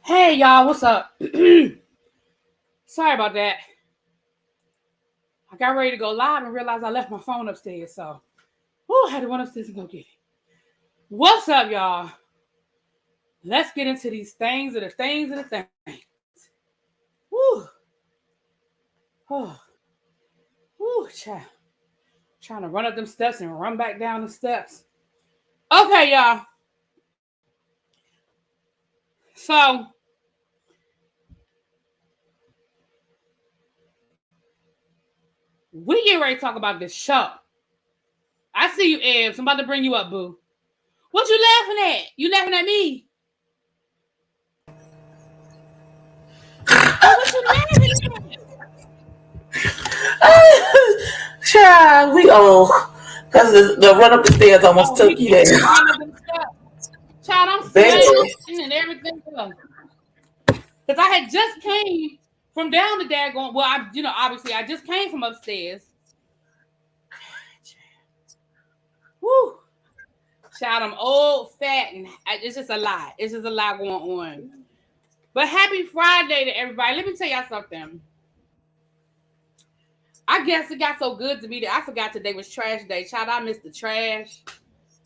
Hey y'all, what's up? Sorry about that. I got ready to go live and realized I left my phone upstairs, so I had to run upstairs and go get it. What's up, y'all? Let's get into these things and the things and the things. Woo. Oh. Woo, child. Trying to run up them steps and run back down the steps. Okay, y'all. So we get ready to talk about this show. I see you, Ebs. I'm about to bring you up, boo. What you laughing at? You laughing at me? What you laughing at? Child, we old. Because the run up the stairs almost took you there. Child, I'm sweating and everything else. Because I had just came from down the daggone. Well, obviously I just came from upstairs. Woo. Child, I'm old, fat, and it's just a lot. It's just a lot going on. But happy Friday to everybody. Let me tell y'all something. I guess it got so good to me that I forgot today was trash day. Child, I missed the trash.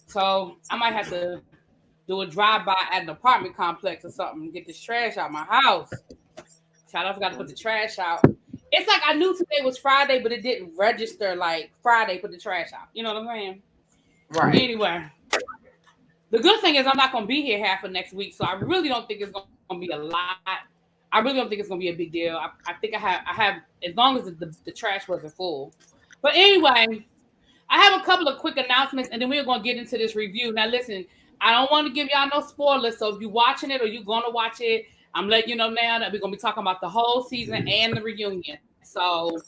So I might have to do a drive-by at an apartment complex or something and get this trash out of my house. Child, I forgot to put the trash out. It's like I knew today was Friday, but it didn't register like Friday, put the trash out. You know what I'm saying? Right. Anyway, the good thing is I'm not going to be here half of next week, so I really don't think it's going to be a lot. I really don't think it's going to be a big deal. I think I have, as long as the trash wasn't full. But anyway, I have a couple of quick announcements, and then we're going to get into this review. Now, listen, I don't want to give y'all no spoilers, so if you're watching it or you're going to watch it, I'm letting you know now that we're going to be talking about the whole season and the reunion. So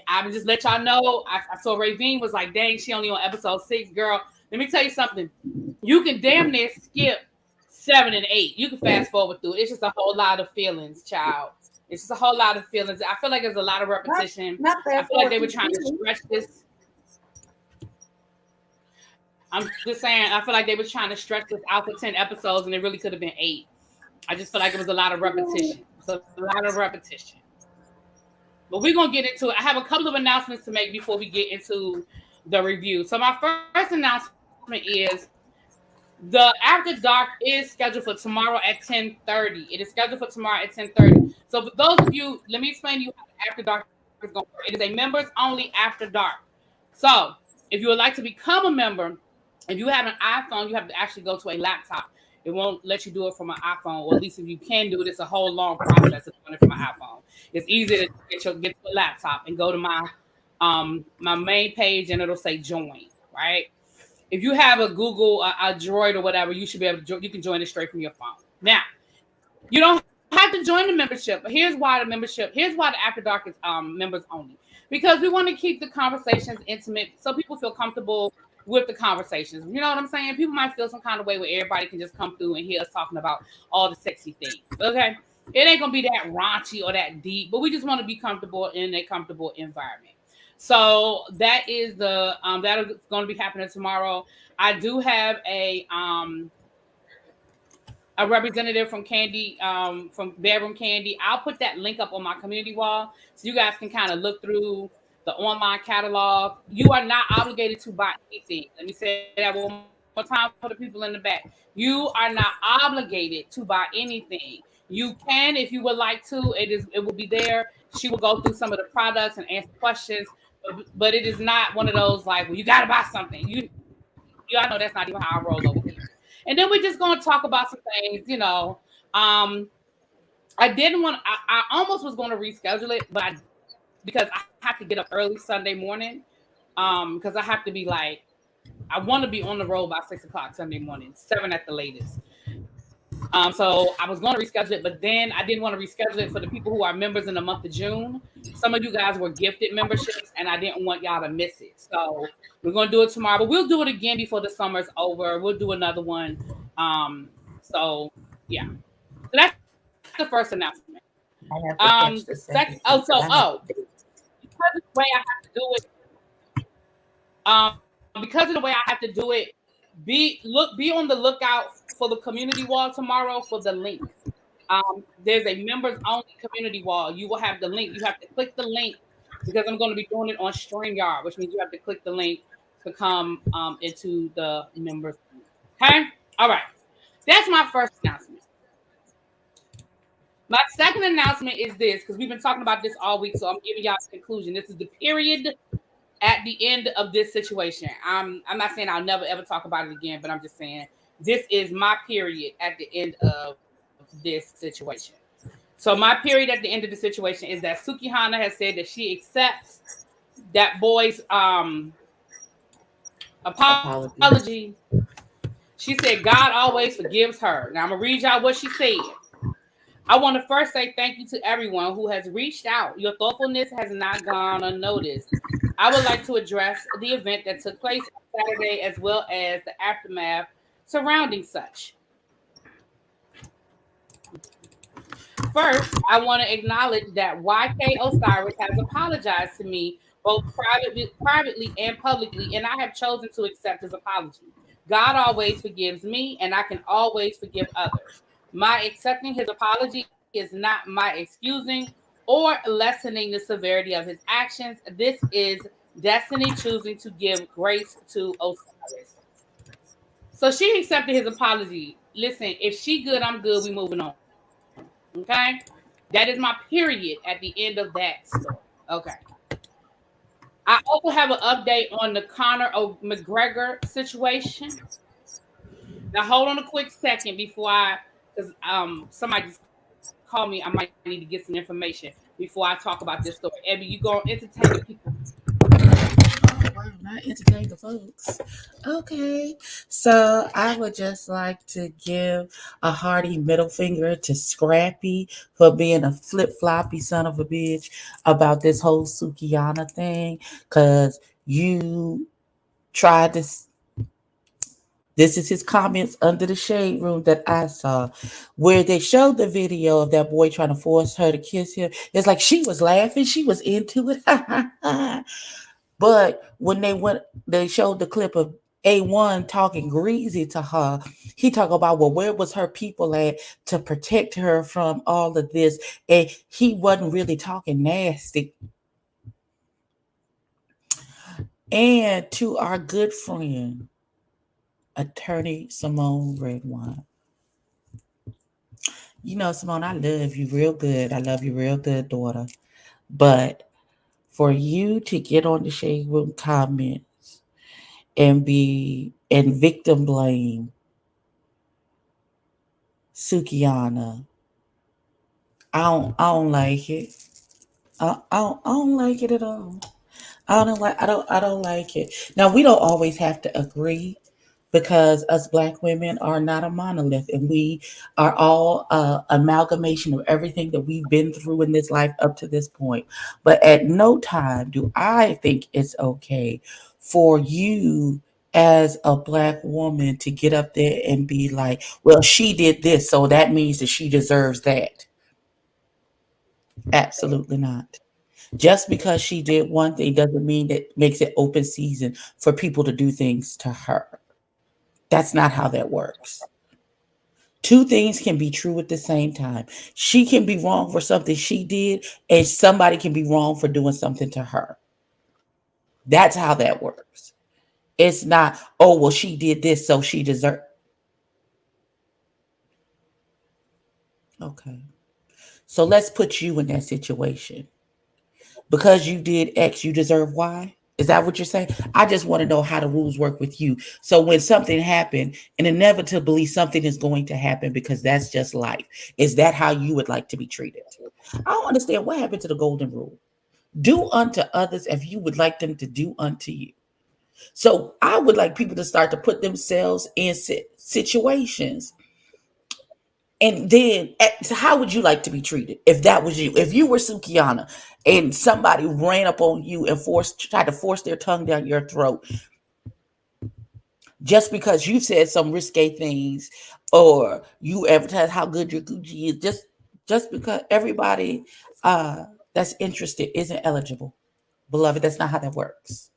I'm just let y'all know. I saw Ravine was like, dang, she only on episode 6. Girl, let me tell you something. You can damn near skip 7 and 8. You can fast forward through it. It's just a whole lot of feelings, child. It's just a whole lot of feelings. I feel like there's a lot of repetition. I feel like they were trying to stretch this. I'm just saying, I feel like they were trying to stretch this out for 10 episodes, and it really could have been 8. I just feel like it was a lot of repetition. So a lot of repetition. But we're going to get into it. I have a couple of announcements to make before we get into the review. So my first announcement is the After Dark is scheduled for tomorrow at 10:30. It is scheduled for tomorrow at 10:30. So for those of you, let me explain to you how the After Dark is going to work. It is a members only After Dark. So if you would like to become a member, if you have an iPhone, you have to actually go to a laptop. It won't let you do it from an iPhone, or at least if you can do it, it's a whole long process of doing it from an iPhone. It's easy to get to a laptop and go to my main page, and it'll say join, right? If you have a Google, a Droid or whatever, you should be able to. You can join it straight from your phone. Now, you don't have to join the membership. But here's why the After Dark is members only, because we want to keep the conversations intimate, so people feel comfortable with the conversations. You know what I'm saying? People might feel some kind of way where everybody can just come through and hear us talking about all the sexy things. Okay, it ain't gonna be that raunchy or that deep, but we just want to be comfortable in a comfortable environment. So that is that is going to be happening tomorrow. I do have a representative from Candy, from Bedroom Candy. I'll put that link up on my community wall so you guys can kind of look through the online catalog. You are not obligated to buy anything. Let me say that one more time for the people in the back. You are not obligated to buy anything. You can, if you would like to. It will be there. She will go through some of the products and answer questions, but it is not one of those like, well, you got to buy something. Y'all know that's not even how I roll over here. And then we're just going to talk about some things, you know. I almost was going to reschedule it, but because I have to get up early Sunday morning, because I have to be like, I want to be on the road by 6 o'clock Sunday morning, 7 at the latest. So I was going to reschedule it, but then I didn't want to reschedule it for the people who are members in the month of June. Some of you guys were gifted memberships, and I didn't want y'all to miss it. So we're going to do it tomorrow, but we'll do it again before the summer's over. We'll do another one. So yeah. So that's the first announcement. Because of the way I have to do it, be on the lookout for the community wall tomorrow for the link. There's a members only community wall. You will have the link. You have to click the link because I'm going to be doing it on StreamYard, which means you have to click the link to come into the members. Okay? All right. That's my first announcement. My second announcement is this, because we've been talking about this all week, so I'm giving y'all a conclusion. This is the period at the end of this situation. I'm not saying I'll never ever talk about it again, but I'm just saying this is my period at the end of this situation. So my period at the end of the situation is that Sukihana has said that she accepts that boy's apology. She said God always forgives her. Now I'm gonna read y'all what she said. I want to first say thank you to everyone who has reached out. Your thoughtfulness has not gone unnoticed. I would like to address the event that took place on Saturday as well as the aftermath surrounding such. First, I want to acknowledge that YK Osiris has apologized to me both privately and publicly, and I have chosen to accept his apology. God always forgives me, and I can always forgive others. My accepting his apology is not my excusing or lessening the severity of his actions. This is destiny choosing to give grace to Osiris. So she accepted his apology. Listen, if she good, I'm good. We moving on. Okay? That is my period at the end of that story. Okay. I also have an update on the Conor McGregor situation. Now hold on a quick second before because somebody just called me. I might need to get some information before I talk about this story. Abby, you gonna entertain the people? Oh, wow, not entertain the folks. Okay. So I would just like to give a hearty middle finger to Scrappy for being a flip floppy son of a bitch about this whole Sukihana thing. Cause you tried to this is his comments under the shade room that I saw, where they showed the video of that boy trying to force her to kiss him. It's like she was laughing, she was into it. But when they showed the clip of A1 talking greasy to her, he talked about, well, where was her people at to protect her from all of this? And he wasn't really talking nasty. And to our good friend, attorney Simone Redwine. You know, Simone, I love you real good. I love you real good, daughter. But for you to get on the shade room comments and be and victim blame Sukihana, I don't like it. I don't like it at all. I don't like it. Now we don't always have to agree because us black women are not a monolith and we are all amalgamation of everything that we've been through in this life up to this point. But at no time do I think it's okay for you as a black woman to get up there and be like, well, she did this, so that means that she deserves that. Absolutely not. Just because she did one thing doesn't mean that makes it open season for people to do things to her. That's not how that works. Two things can be true at the same time. She can be wrong for something she did, and somebody can be wrong for doing something to her. That's how that works. It's not, oh, well, she did this, so she deserved. Okay. So let's put you in that situation. Because you did X, you deserve Y? Is that what you're saying? I just want to know how the rules work with you. So when something happened, and inevitably something is going to happen because that's just life. Is that how you would like to be treated? I don't understand what happened to the golden rule. Do unto others if you would like them to do unto you. So I would like people to start to put themselves in situations. And then, so how would you like to be treated if that was you? If you were Sukihana and somebody ran up on you and tried to force their tongue down your throat just because you said some risque things or you advertise how good your Gucci is, just because everybody that's interested isn't eligible. Beloved, that's not how that works.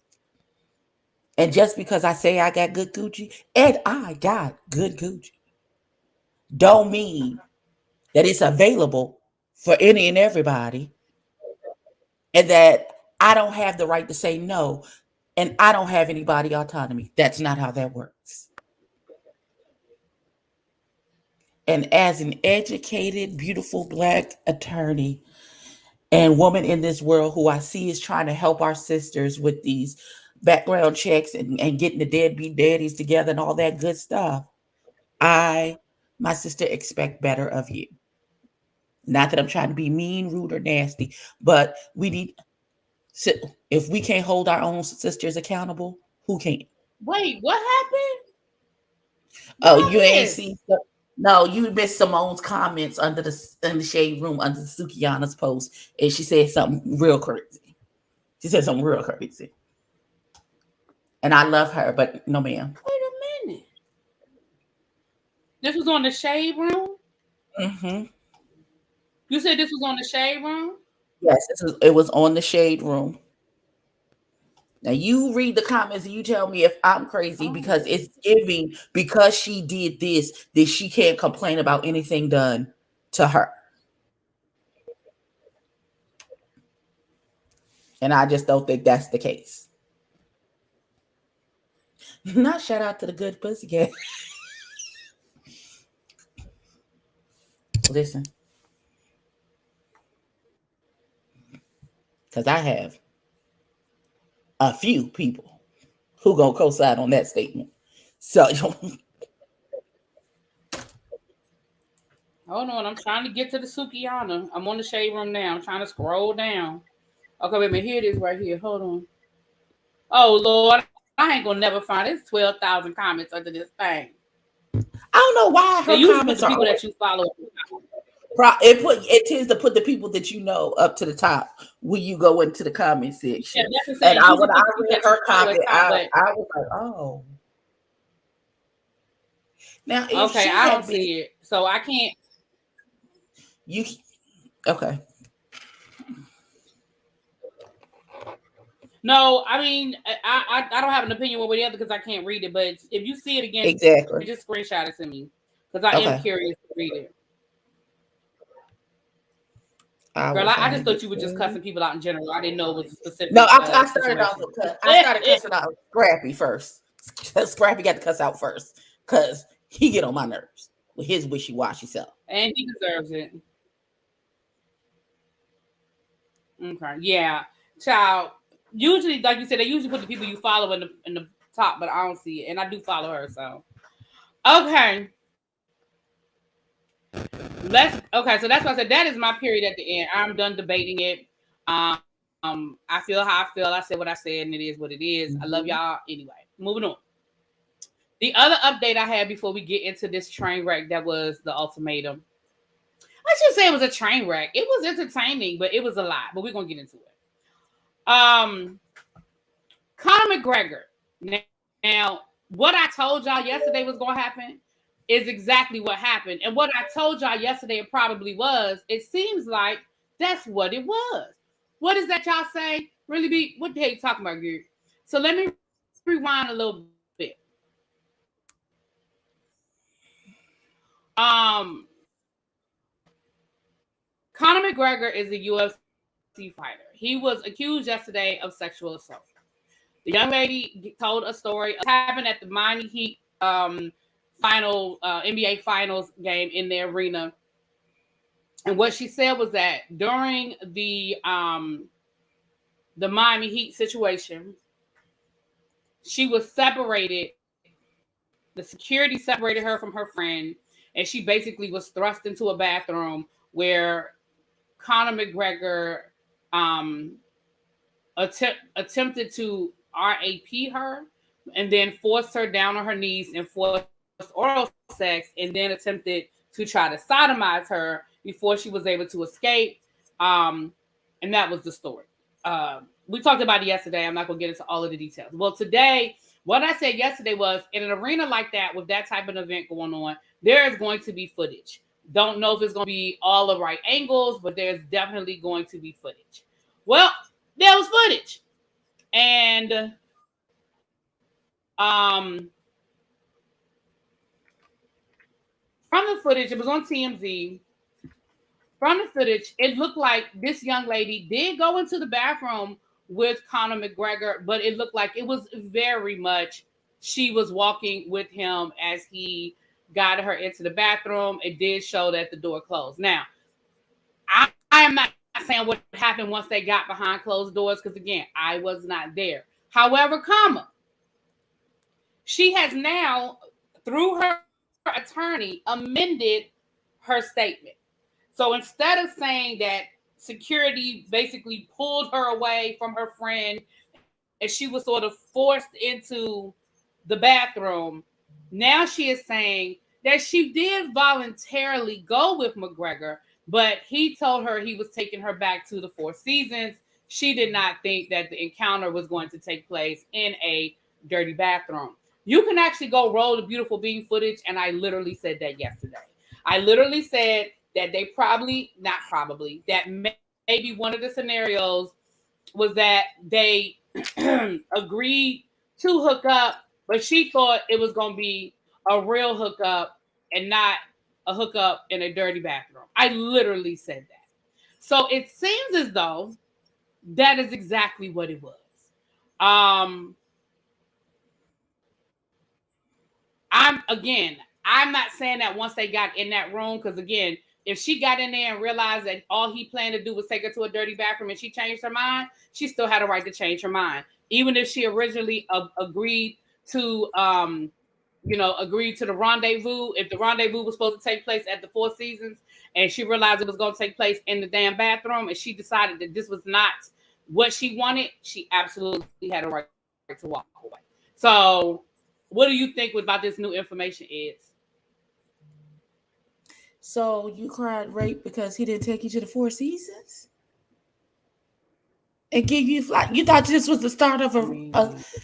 And just because I say I got good Gucci and I got good Gucci, don't mean that it's available for any and everybody, and that I don't have the right to say no, and I don't have anybody autonomy. That's not how that works. And as an educated, beautiful Black attorney and woman in this world who I see is trying to help our sisters with these background checks and getting the deadbeat daddies together and all that good stuff, my sister, expect better of you. Not that I'm trying to be mean, rude, or nasty, but we need, so if we can't hold our own sisters accountable, who can? Wait, what happened? Oh, What you I ain't missed? seen. No, you missed Simone's comments under in the shade room under Sukihana's post, and she said something real crazy. She said something real crazy, and I love her, but no, ma'am. Wait a minute. This was on the shade room. Mm-hmm. You said this was on the shade room. Yes, it was on the shade room. Now you read the comments and you tell me if I'm crazy, because Oh. it's giving, because she did this, that she can't complain about anything done to her. And I just don't think that's the case. Not shout out to the good pussycat. Listen, because I have a few people who gonna co-sign on that statement. So Hold on, I'm trying to get to the Sukihana. I'm on the shade room now. I'm trying to scroll down. Okay, wait a minute. Here it is right here. Hold on. Oh Lord, I ain't gonna never find it. It's 12,000 comments under this thing. I don't know why They her usually put comments the are people always, that you follow. it tends to put the people that you know up to the top when you go into the comment Yeah, section. that's the And same. Usually when I put the people read that you her follow at comment, top, but I was like, oh. Now if okay, she I don't had been, see it, so I can't. you okay. No, I mean, I don't have an opinion one way or the other because I can't read it. But if you see it again, Exactly. just screenshot it to me because I am Okay. curious to read it. I Girl, will I just find thought it you were for just you. cussing people out in general. I didn't know it was a No, specific I started off situation. with I started cussing out Scrappy first. Scrappy got to cuss out first because he get on my nerves with his wishy-washy self. And he deserves it. Okay, yeah, child. Usually, like you said, they usually put the people you follow in the top, but I don't see it, and I do follow her. So, okay, okay. So that's why I said that is my period at the end. I'm done debating it. I feel how I feel. I said what I said, and it is what it is. I love y'all anyway. Moving on. The other update I had before we get into this train wreck that was the ultimatum. I should say it was a train wreck. It was entertaining, but it was a lot. But we're gonna get into it. Conor McGregor. Now, what I told y'all yesterday was gonna happen is exactly what happened. And what I told y'all yesterday it probably was, it seems like that's what it was. What is that y'all say? Really be what the hell you talking about, dude? So let me rewind a little bit. Um Conor McGregor is a UFC fighter. He was accused yesterday of sexual assault. The young lady told a story. It happened at the Miami Heat final NBA Finals game in the arena. And what she said was that during the Miami Heat situation, she was separated. The security separated her from her friend, and she basically was thrust into a bathroom where Conor McGregor attempted to RAP her and then forced her down on her knees and forced oral sex and then attempted to try to sodomize her before she was able to escape. And that was the story. We talked about it yesterday. I'm not going to get into all of the details. Well, today, what I said yesterday was in an arena like that with that type of event going on, there is going to be footage. Don't know if it's going to be all the right angles, but there's definitely going to be footage. Well, there was footage. And from the footage, it was on TMZ. from the footage, it looked like this young lady did go into the bathroom with Conor McGregor, but it looked like it was very much she was walking with him as he got her into the bathroom. It did show that the door closed. Now, I am not saying what happened once they got behind closed doors, because again, I was not there. However, she has now, through her attorney, amended her statement. So instead of saying that security basically pulled her away from her friend and she was sort of forced into the bathroom, now she is saying that she did voluntarily go with McGregor, but he told her he was taking her back to the Four Seasons. She did not think that the encounter was going to take place in a dirty bathroom. You can actually go roll the beautiful bean footage, and I literally said that yesterday. I literally said that they that maybe one of the scenarios was that they agreed to hook up, but she thought it was going to be a real hookup and not a hookup in a dirty bathroom. I literally said that. So it seems as though that is exactly what it was. I'm not saying that once they got in that room, because again, if she got in there and realized that all he planned to do was take her to a dirty bathroom and she changed her mind, she still had a right to change her mind. Even if she originally agreed to the rendezvous, if the rendezvous was supposed to take place at the Four Seasons and she realized it was going to take place in the damn bathroom and she decided that this was not what she wanted, she absolutely had a right to walk away. So what do you think about this new information is? So you cried rape because he didn't take you to the Four Seasons and give you flight? You thought this was the start of a romance?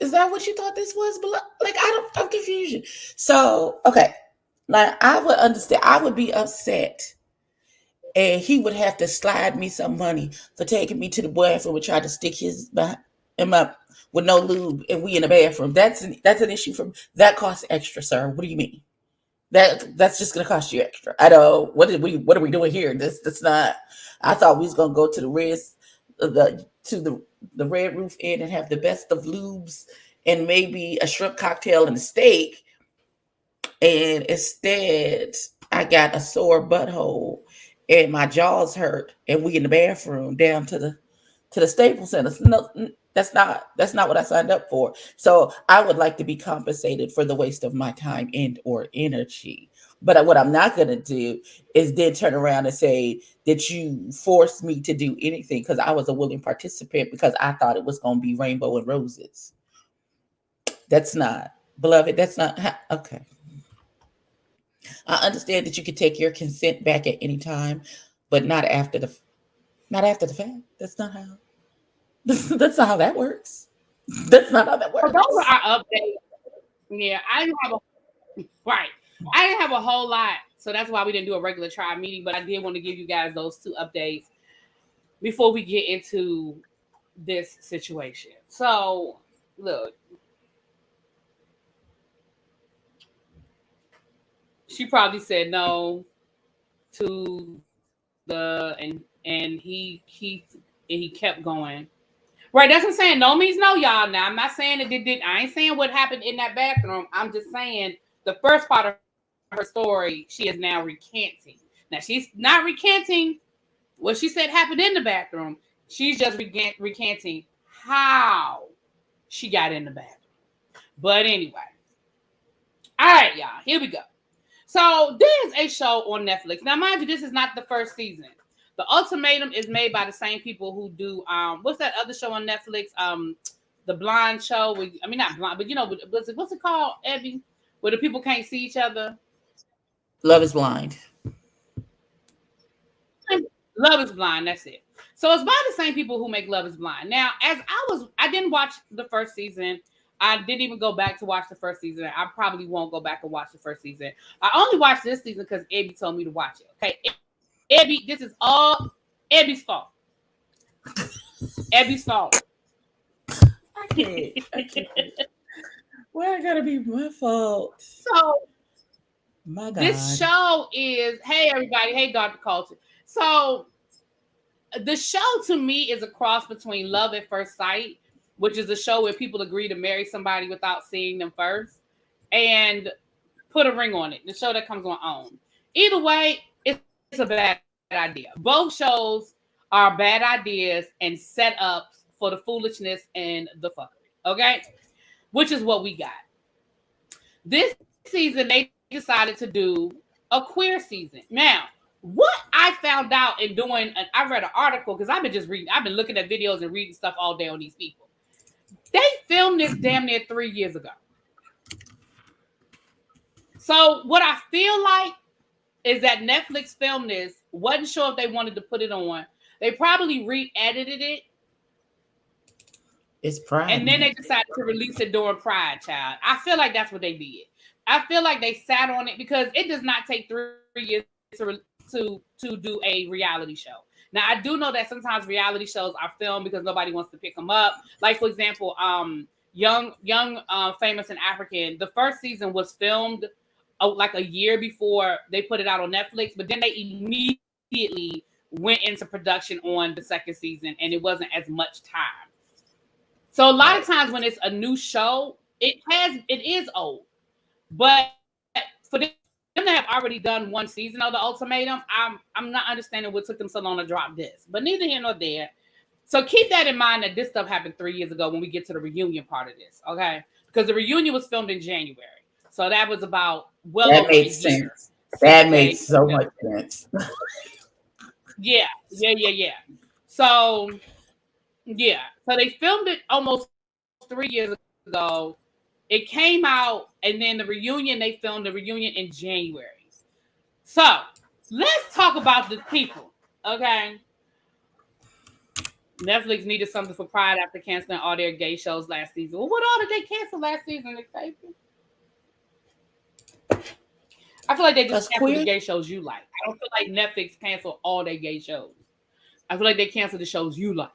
Is that what you thought this was? Like, I'm confused. So okay, like I would understand. I would be upset, and he would have to slide me some money for taking me to the bathroom and try to stick his him up with no lube, and we in the bathroom. That's an issue for that costs extra, sir. What do you mean? That's just gonna cost you extra. I know. What are we doing here? That's not. I thought we was gonna go to the Red Roof Inn and have the best of lubes and maybe a shrimp cocktail and a steak. And instead, I got a sore butthole and my jaws hurt, and we in the bathroom down to the Staples Center. No, that's not what I signed up for. So I would like to be compensated for the waste of my time and or energy. But what I'm not going to do is then turn around and say that you forced me to do anything because I was a willing participant because I thought it was going to be rainbow and roses. That's not, beloved. That's not okay. I understand that you can take your consent back at any time, but not after the fact. That's not how. That's not how that works. That's not how that works. So those are our updates. Yeah, I didn't have a whole lot, so that's why we didn't do a regular tribe meeting. But I did want to give you guys those two updates before we get into this situation. So look, she probably said no to and he kept going. Right, that's what I'm saying. No means no, y'all. Now, I'm not saying it did. I ain't saying what happened in that bathroom. I'm just saying the first part of her story, she is now recanting. Now, she's not recanting what she said happened in the bathroom. She's just recanting how she got in the bathroom. But anyway. All right, y'all. Here we go. So, there's a show on Netflix. Now, mind you, this is not the first season. The Ultimatum is made by the same people who do what's that other show on Netflix? The Blind Show. Not blind, but what's it called, Abby? Where the people can't see each other. Love is Blind. Love is Blind. That's it. So it's by the same people who make Love is Blind. Now, I didn't watch the first season. I didn't even go back to watch the first season. I probably won't go back and watch the first season. I only watched this season because Abby told me to watch it. Okay. Abby, this is all Abby's fault. Abby's fault. I can't. Why gotta be my fault? So My God. This show is, hey everybody, hey Dr. Culture. So the show to me is a cross between Love at First Sight, which is a show where people agree to marry somebody without seeing them first, and Put a Ring on It, the show that comes on OWN. Either way, it's a bad idea. Both shows are bad ideas and setups for the foolishness and the fuckery. Okay? Which is what we got. This season, they decided to do a queer season. Now, what I found out in doing, I read an article because I've been looking at videos and reading stuff all day on these people. They filmed this damn near 3 years ago. So what I feel like is that Netflix filmed this, wasn't sure if they wanted to put it on. They probably re-edited it. It's Pride. And then they decided to release it during Pride, child. I feel like that's what they did. I feel like they sat on it because it does not take 3 years to do a reality show. Now, I do know that sometimes reality shows are filmed because nobody wants to pick them up. Like, for example, Young, Famous and African, the first season was filmed like a year before they put it out on Netflix, but then they immediately went into production on the second season, and it wasn't as much time. So a lot of times when it's a new show, it is old. But for them to have already done one season of the Ultimatum, I'm not understanding what took them so long to drop this. But neither here nor there. So keep that in mind that this stuff happened 3 years ago when we get to the reunion part of this, okay? Because the reunion was filmed in January. So that was about that makes sense. That makes so much sense. Yeah. So they filmed it almost 3 years ago. It came out, and then they filmed the reunion in January. So let's talk about the people, okay? Netflix needed something for Pride after canceling all their gay shows last season. Well, what all did they cancel last season? I feel like they just canceled the gay shows you like. I don't feel like Netflix canceled all their gay shows. I feel like they canceled the shows you like.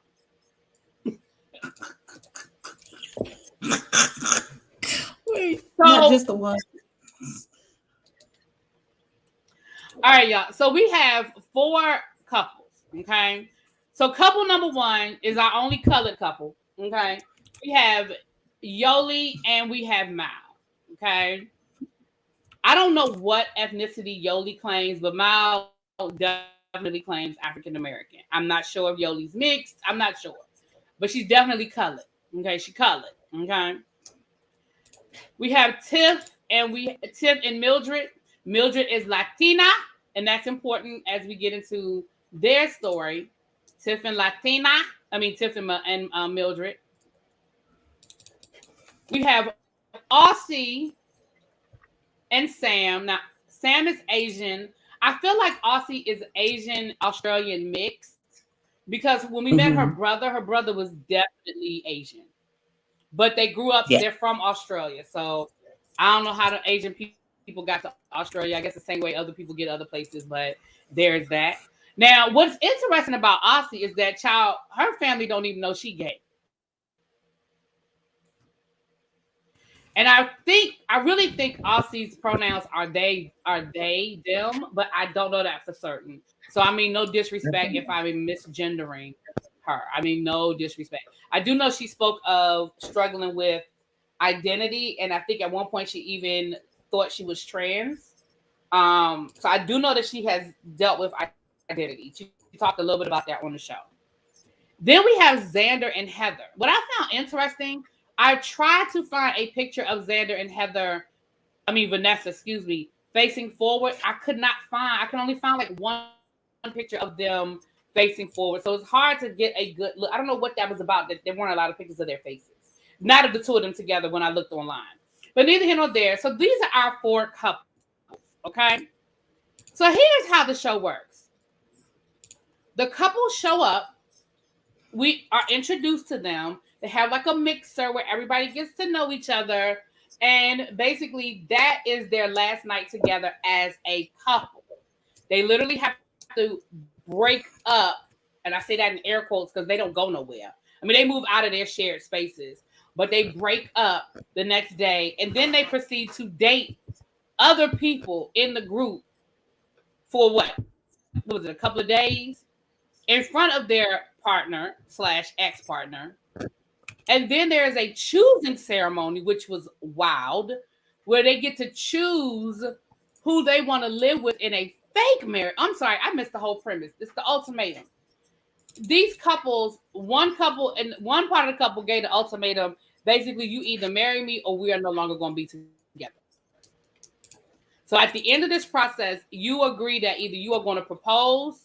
Wait, not just the one. All right, y'all. So we have 4 couples, okay? So couple number 1 is our only colored couple, okay? We have Yoli and we have Mal, okay? I don't know what ethnicity Yoli claims, but Mal definitely claims African American. I'm not sure if Yoli's mixed. I'm not sure. But she's definitely colored, okay? She colored, okay? We have Tiff and Mildred. Mildred is Latina, and that's important as we get into their story. Tiff and Mildred. We have Aussie and Sam. Now, Sam is Asian. I feel like Aussie is Asian Australian mixed because when we met her brother was definitely Asian. But they grew up, they're from Australia. So I don't know how the Asian people got to Australia. I guess the same way other people get other places, but there's that. Now, what's interesting about Aussie is that her family don't even know she gay. And I really think Aussie's pronouns are they, them, but I don't know that for certain. So, I mean, no disrespect if I'm misgendering her. I mean, no disrespect. I do know she spoke of struggling with identity, and I think at one point she even thought she was trans. So I do know that she has dealt with identity. She talked a little bit about that on the show. Then we have Xander and Heather. What I found interesting, I tried to find a picture of Vanessa, facing forward. I can only find like one picture of them facing forward. So it's hard to get a good look. I don't know what that was about. There weren't a lot of pictures of their faces. Not of the two of them together when I looked online. But neither here nor there. So these are our 4 couples. Okay? So here's how the show works. The couples show up. We are introduced to them. They have like a mixer where everybody gets to know each other. And basically that is their last night together as a couple. They literally have to break up. And I say that in air quotes because they don't go nowhere. I mean, they move out of their shared spaces, but they break up the next day. And then they proceed to date other people in the group for what was it, a couple of days in front of their partner / ex-partner. And then there's a choosing ceremony, which was wild, where they get to choose who they want to live with in a fake marriage. I'm sorry, I missed the whole premise. It's the ultimatum. These couples, one couple and one part of the couple gave the ultimatum. Basically, you either marry me or we are no longer going to be together. So at the end of this process, you agree that either you are going to propose,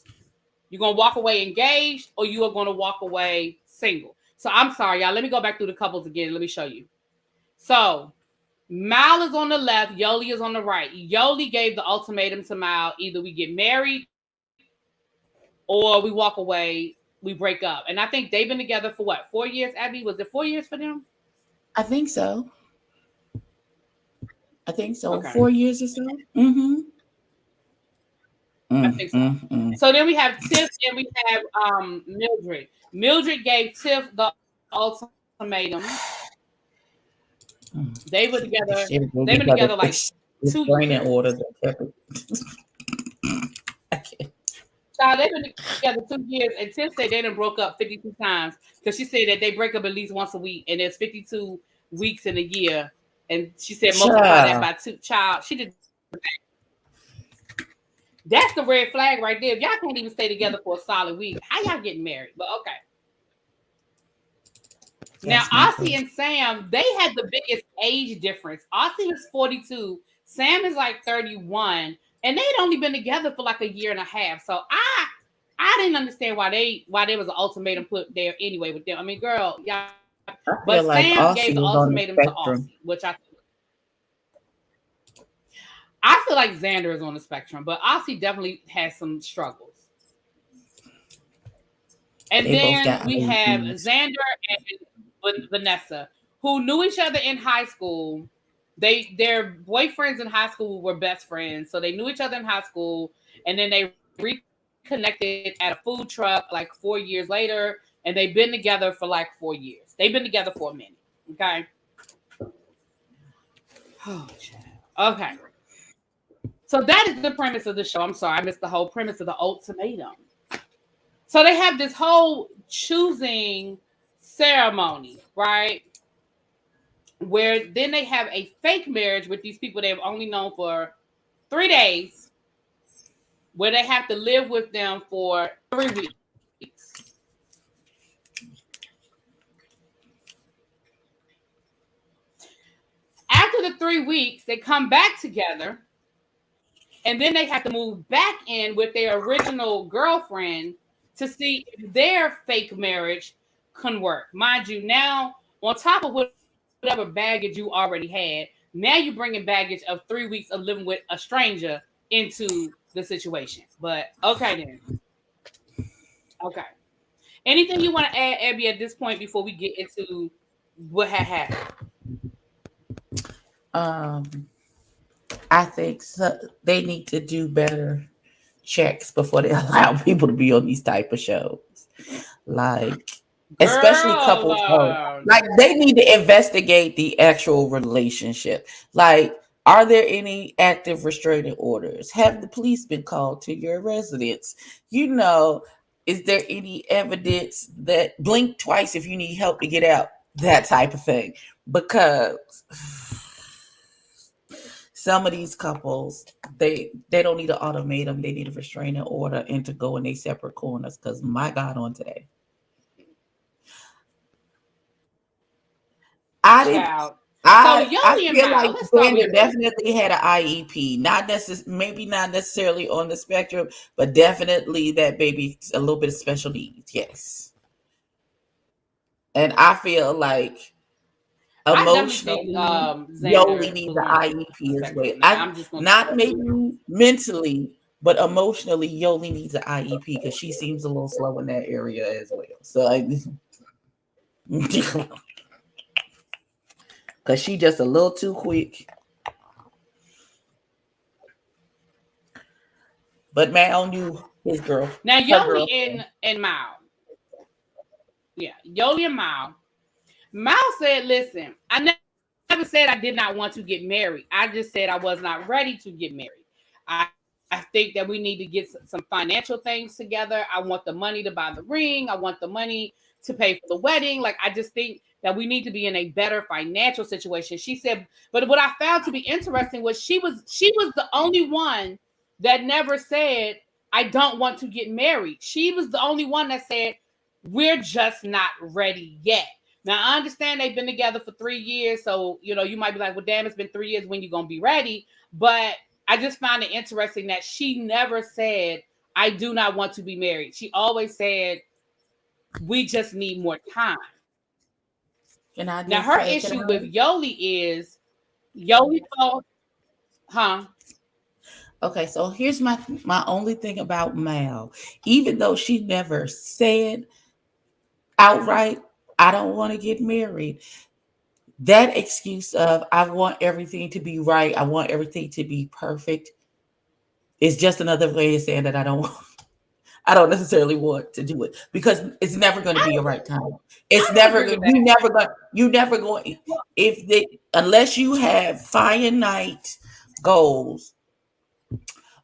you're going to walk away engaged, or you are going to walk away single. So I'm sorry, y'all. Let me go back through the couples again. Let me show you. So Mal is on the left. Yoli is on the right. Yoli gave the ultimatum to Mal. Either we get married or we walk away, we break up. And I think they've been together for what, 4 years, Abby? Was it 4 years for them? I think so. Okay. 4 years or so. Mm-hmm. I think so. So then we have Tiff and we have Mildred. Mildred gave Tiff the ultimatum. They were together. They've been together like 2 years. Order. Child, they've been together 2 years, and Tiff said they done broke up 52 times because she said that they break up at least once a week, and there's 52 weeks in a year. And she said multiply that by 2. Child, she did. That's the red flag right there. If y'all can't even stay together for a solid week, how y'all getting married? But okay. Now, Aussie and Sam, they had the biggest age difference. Aussie is 42. Sam is like 31. And they'd only been together for like a year and a half. So I didn't understand why there was an ultimatum put there anyway with them. I mean, girl, y'all. But Sam gave the ultimatum to Aussie, which I feel like Xander is on the spectrum, but Aussie definitely has some struggles. And then we have Xander and Vanessa, who knew each other in high school. Their boyfriends in high school were best friends, so they knew each other in high school, and then they reconnected at a food truck like 4 years later, and they've been together for like 4 years. They've been together for a minute. Okay. Oh, child. Okay. So that is the premise of the show. I'm sorry, I missed the whole premise of the ultimatum. So they have this whole choosing ceremony, right? Where then they have a fake marriage with these people they've only known for 3 days, where they have to live with them for 3 weeks. After the 3 weeks, they come back together, and then they have to move back in with their original girlfriend to see if their fake marriage can work. Mind you, now, on top of whatever baggage you already had, now you're bringing baggage of 3 weeks of living with a stranger into the situation. But okay then. Okay. Anything you want to add, Abby, at this point before we get into what had happened? I think they need to do better checks before they allow people to be on these type of shows. Like, especially couples, like they need to investigate the actual relationship. Like, are there any active restraining orders? Have the police been called to your residence? You know, is there any evidence that blink twice if you need help to get out? That type of thing. Because some of these couples, they don't need an ultimatum. They need a restraining order and to go in their separate corners. Because my God, on today. I feel like Xander definitely had an IEP. Maybe not necessarily on the spectrum, but definitely that baby's a little bit of special needs. Yes. And I feel like emotionally, Yoli needs an IEP as well. Not maybe mentally, but emotionally, Yoli needs an IEP because she seems a little slow in that area as well. So, because she just a little too quick. But Mal knew his girl. Now, Yoli and Mal. Yeah, Yoli and Mal. Mal said, listen, I never never said I did not want to get married. I just said I was not ready to get married. I think that we need to get some financial things together. I want the money to buy the ring. I want the money to pay for the wedding. Like, I just think that we need to be in a better financial situation. She said, but what I found to be interesting was she was the only one that never said, I don't want to get married. She was the only one that said, we're just not ready yet. Now, I understand they've been together for 3 years. So, you might be like, well, damn, it's been 3 years. When you going to be ready? But I just found it interesting that she never said, I do not want to be married. She always said, we just need more time. Now, her issue with Yoli is, Yoli thought, Okay, so here's my only thing about Mal. Even though she never said outright, I don't want to get married, that excuse of I want everything to be right, I want everything to be perfect, is just another way of saying that I don't necessarily want to do it, because it's never going to be a right time. It's never you never going unless you have finite goals.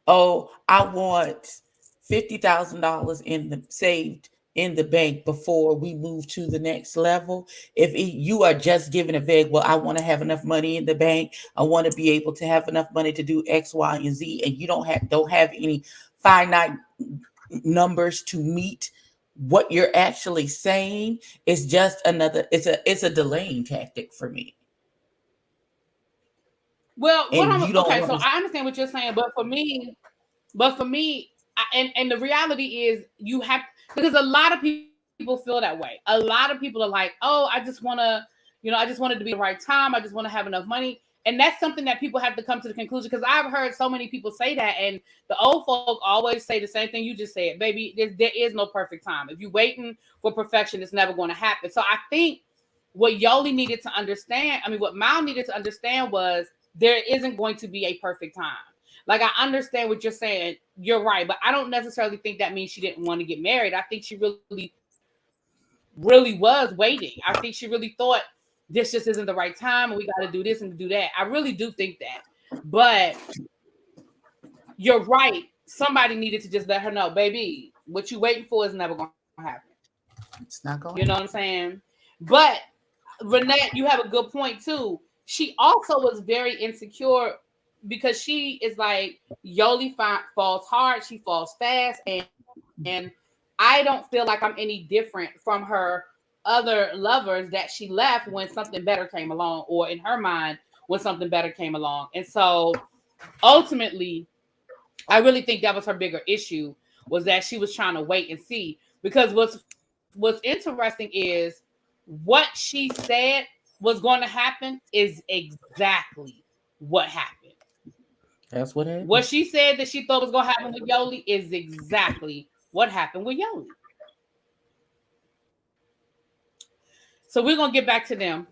Oh, I want $50,000 saved in the bank before we move to the next level. If you are just giving a vague, well, I want to have enough money in the bank, I want to be able to have enough money to do X, Y, and Z, and you don't have any finite numbers to meet what you're actually saying, it's just another, it's a delaying tactic for me. Well, so I understand what you're saying, but for me, and the reality is, you have, because a lot of people feel that way. A lot of people are like, oh, I just want to, I just want it to be the right time. I just want to have enough money. And that's something that people have to come to the conclusion, because I've heard so many people say that, and the old folk always say the same thing you just said, baby, there is no perfect time. If you're waiting for perfection, it's never going to happen. So I think what Yoli needed to understand, what Mal needed to understand was, there isn't going to be a perfect time. Like, I understand what you're saying. You're right. But I don't necessarily think that means she didn't want to get married. I think she really, really was waiting. I think she really thought this just isn't the right time, and we got to do this and do that. I really do think that. But you're right. Somebody needed to just let her know, baby, what you waiting for is never going to happen. It's not going. You know what I'm saying? But Renee, you have a good point too. She also was very insecure, because she is like, Yoli falls hard, she falls fast, and I don't feel like I'm any different from her other lovers that she left when something better came along, or in her mind, when something better came along. And so ultimately, I really think that was her bigger issue, was that she was trying to wait and see. Because what's interesting is, what she said was going to happen is exactly what happened. That's what happened. What she said that she thought was going to happen with Yoli is exactly what happened with Yoli. So we're going to get back to them.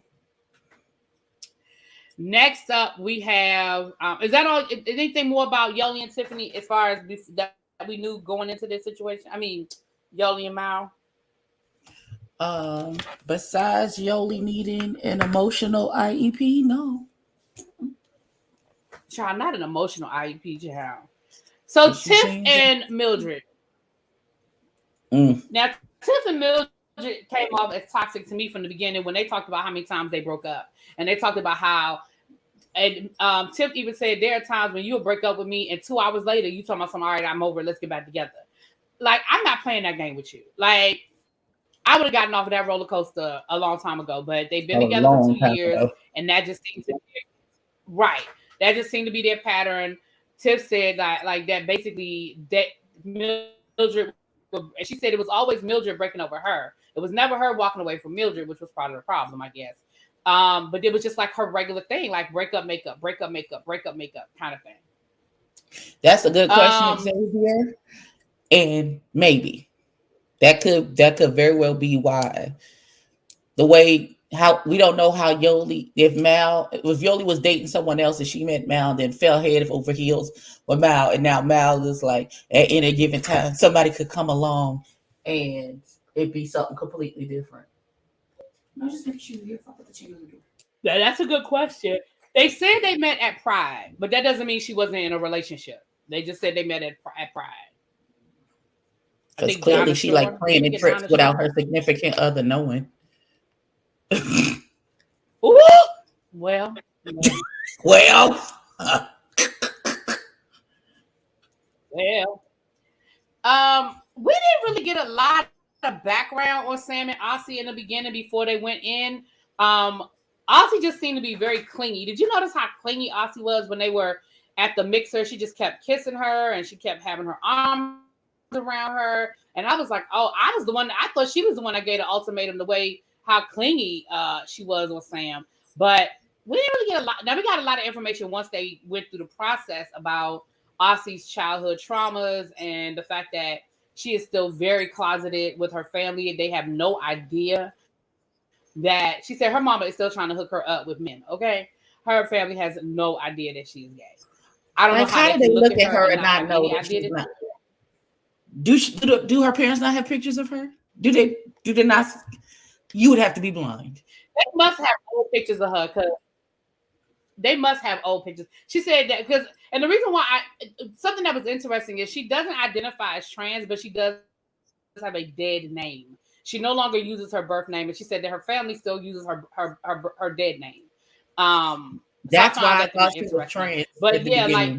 Next up, we have, is that all? Anything more about Yoli and Tiffany as far as that we knew going into this situation? Yoli and Mal? Besides Yoli needing an emotional IEP, no. Child, not an emotional IEP, child. So Tiff and Mildred. Now, Tiff and Mildred came off as toxic to me from the beginning when they talked about how many times they broke up. And they talked about how, and Tiff even said, there are times when you'll break up with me and 2 hours later, you talking about something, all right, I'm over, let's get back together. Like, I'm not playing that game with you. Like, I would have gotten off of that roller coaster a long time ago, but they've been together for 2 years, and that just seems to be right. That just seemed to be their pattern. Tiff said like that basically that Mildred, and she said it was always Mildred breaking over her. It was never her walking away from Mildred, which was part of the problem, I guess. But it was just like her regular thing, like break up, make up, break up, make up, break up, make up kind of thing. That's a good question, Xavier. And maybe that could very well be why. The way how we don't know how Yoli, if Yoli was dating someone else and she met Mal, then fell head over heels with Mal, and now Mal is like at any given time somebody could come along and it'd be something completely different. No, just make sure you're fucking the chain on the door. That's a good question. They said they met at Pride, but that doesn't mean she wasn't in a relationship. They just said they met at Pride. Because clearly she like planning trips without her significant other knowing. Ooh, well. We didn't really get a lot of background on Sam and Aussie in the beginning before they went in. Aussie just seemed to be very clingy. Did you notice how clingy Aussie was when they were at the mixer? She just kept kissing her and she kept having her arms around her. And I was like, oh, I thought she was the one that gave the ultimatum the way how clingy she was with Sam. But we didn't really get a lot. Now we got a lot of information once they went through the process about Aussie's childhood traumas and the fact that she is still very closeted with her family. They have no idea that she said her mama is still trying to hook her up with men. Okay, her family has no idea that she's gay. I don't know how they look at her and not know that she's not. Do her parents not have pictures of her? Do they not? You would have to be blind. They must have old pictures of her because they must have old pictures. She said that because, and the reason why something that was interesting is she doesn't identify as trans, but she does have a dead name. She no longer uses her birth name, and she said that her family still uses her dead name. That's why I thought she was trans. But yeah, like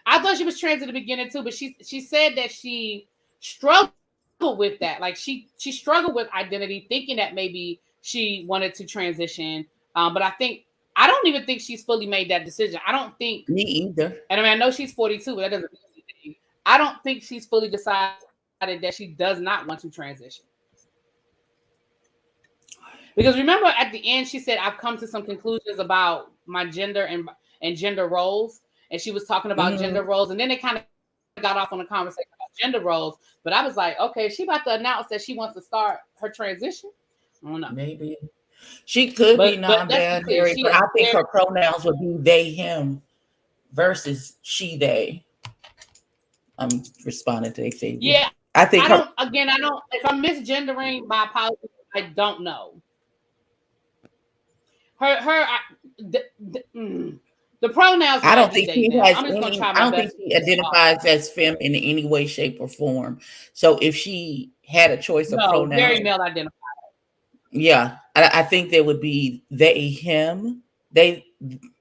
I thought she was trans at the beginning too. But she said that she struggled with that. Like she struggled with identity, thinking that maybe she wanted to transition. But I don't even think she's fully made that decision. I don't think me either. And I mean, I know she's 42, but that doesn't mean anything. I don't think she's fully decided that she does not want to transition. Because remember at the end, she said, I've come to some conclusions about my gender and gender roles. And she was talking about gender roles. And then they kind of got off on a conversation about gender roles. But I was like, okay, she about to announce that she wants to start her transition. I don't know. Maybe. She could be non-binary, but I think her pronouns would be they, him versus she, they. I'm responding to Xavier. Yeah. I think if I'm misgendering, my apologies. I don't know. The pronouns. I don't think she has. I don't think she identifies as femme in any way, shape, or form. So if she had a choice of pronouns, very male identified. Yeah, I think there would be they, him, they,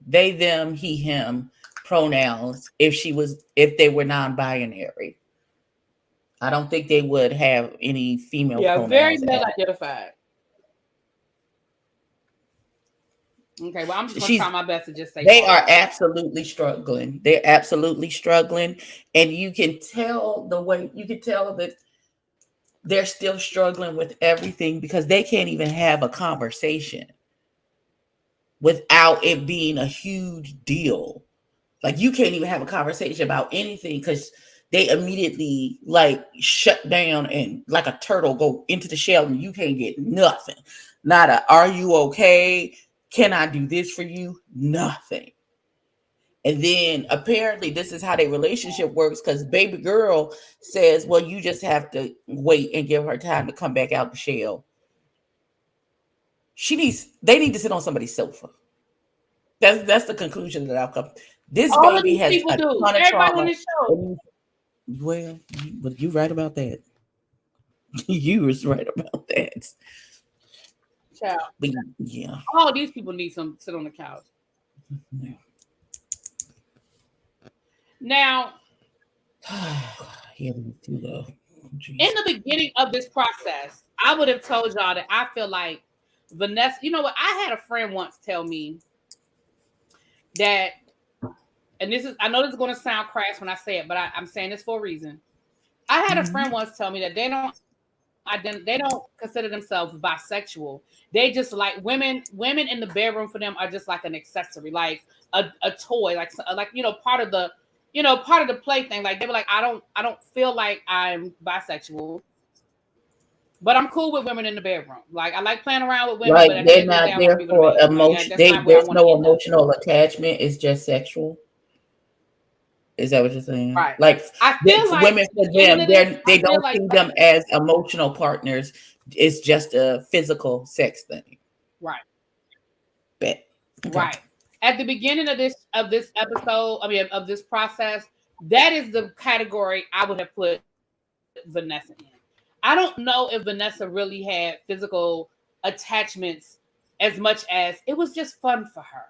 them, he, him pronouns if they were non-binary. I don't think they would have any female pronouns. Yeah, very male identified. Okay, well, I'm just going to try my best to just say they are absolutely struggling. They're absolutely struggling, and you can tell that they're still struggling with everything because they can't even have a conversation without it being a huge deal. Like you can't even have a conversation about anything because they immediately like shut down and like a turtle go into the shell and you can't get nothing. Not a, are you okay? Can I do this for you? Nothing. And then apparently this is how their relationship works because baby girl says, well, you just have to wait and give her time to come back out the shell. They need to sit on somebody's sofa. That's the conclusion that I've come. This baby has a ton of trauma. Well, you're right about that. You was right about that. Child. But, yeah. All these people need some sit on the couch. Yeah. Now, in the beginning of this process, I would have told y'all that I feel like Vanessa, you know what? I had a friend once tell me that, and I know this is going to sound crass when I say it, but I'm saying this for a reason. I had a friend once tell me that they don't consider themselves bisexual. They just like women in the bedroom for them are just like an accessory, like a toy, like part of the play thing. Like they were like, I don't feel like I'm bisexual, but I'm cool with women in the bedroom. Like I like playing around with women. Like but they're not there for emotion. There's no emotional attachment. It's just sexual. Is that what you're saying? Right. Like I feel like women for them, they don't see them as emotional partners. It's just a physical sex thing. Right. Bet. Okay. Right. At the beginning of this episode, of this process, that is the category I would have put Vanessa in. I don't know if Vanessa really had physical attachments as much as it was just fun for her.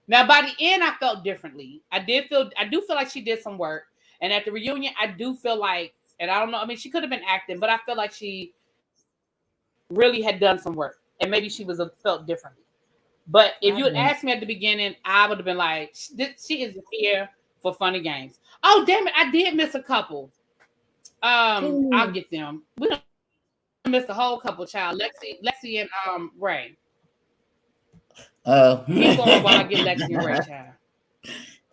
Now, by the end, I felt differently. I do feel like she did some work. And at the reunion, I do feel like, and I don't know, she could have been acting, but I feel like she really had done some work. And maybe she felt differently. But if you had asked me at the beginning, I would have been like, she is here for fun and games. Oh, damn it. I did miss a couple. I'll get them. We don't miss the whole couple, child. Lexi and Ray. Keep going while I get Lexi and Ray, child.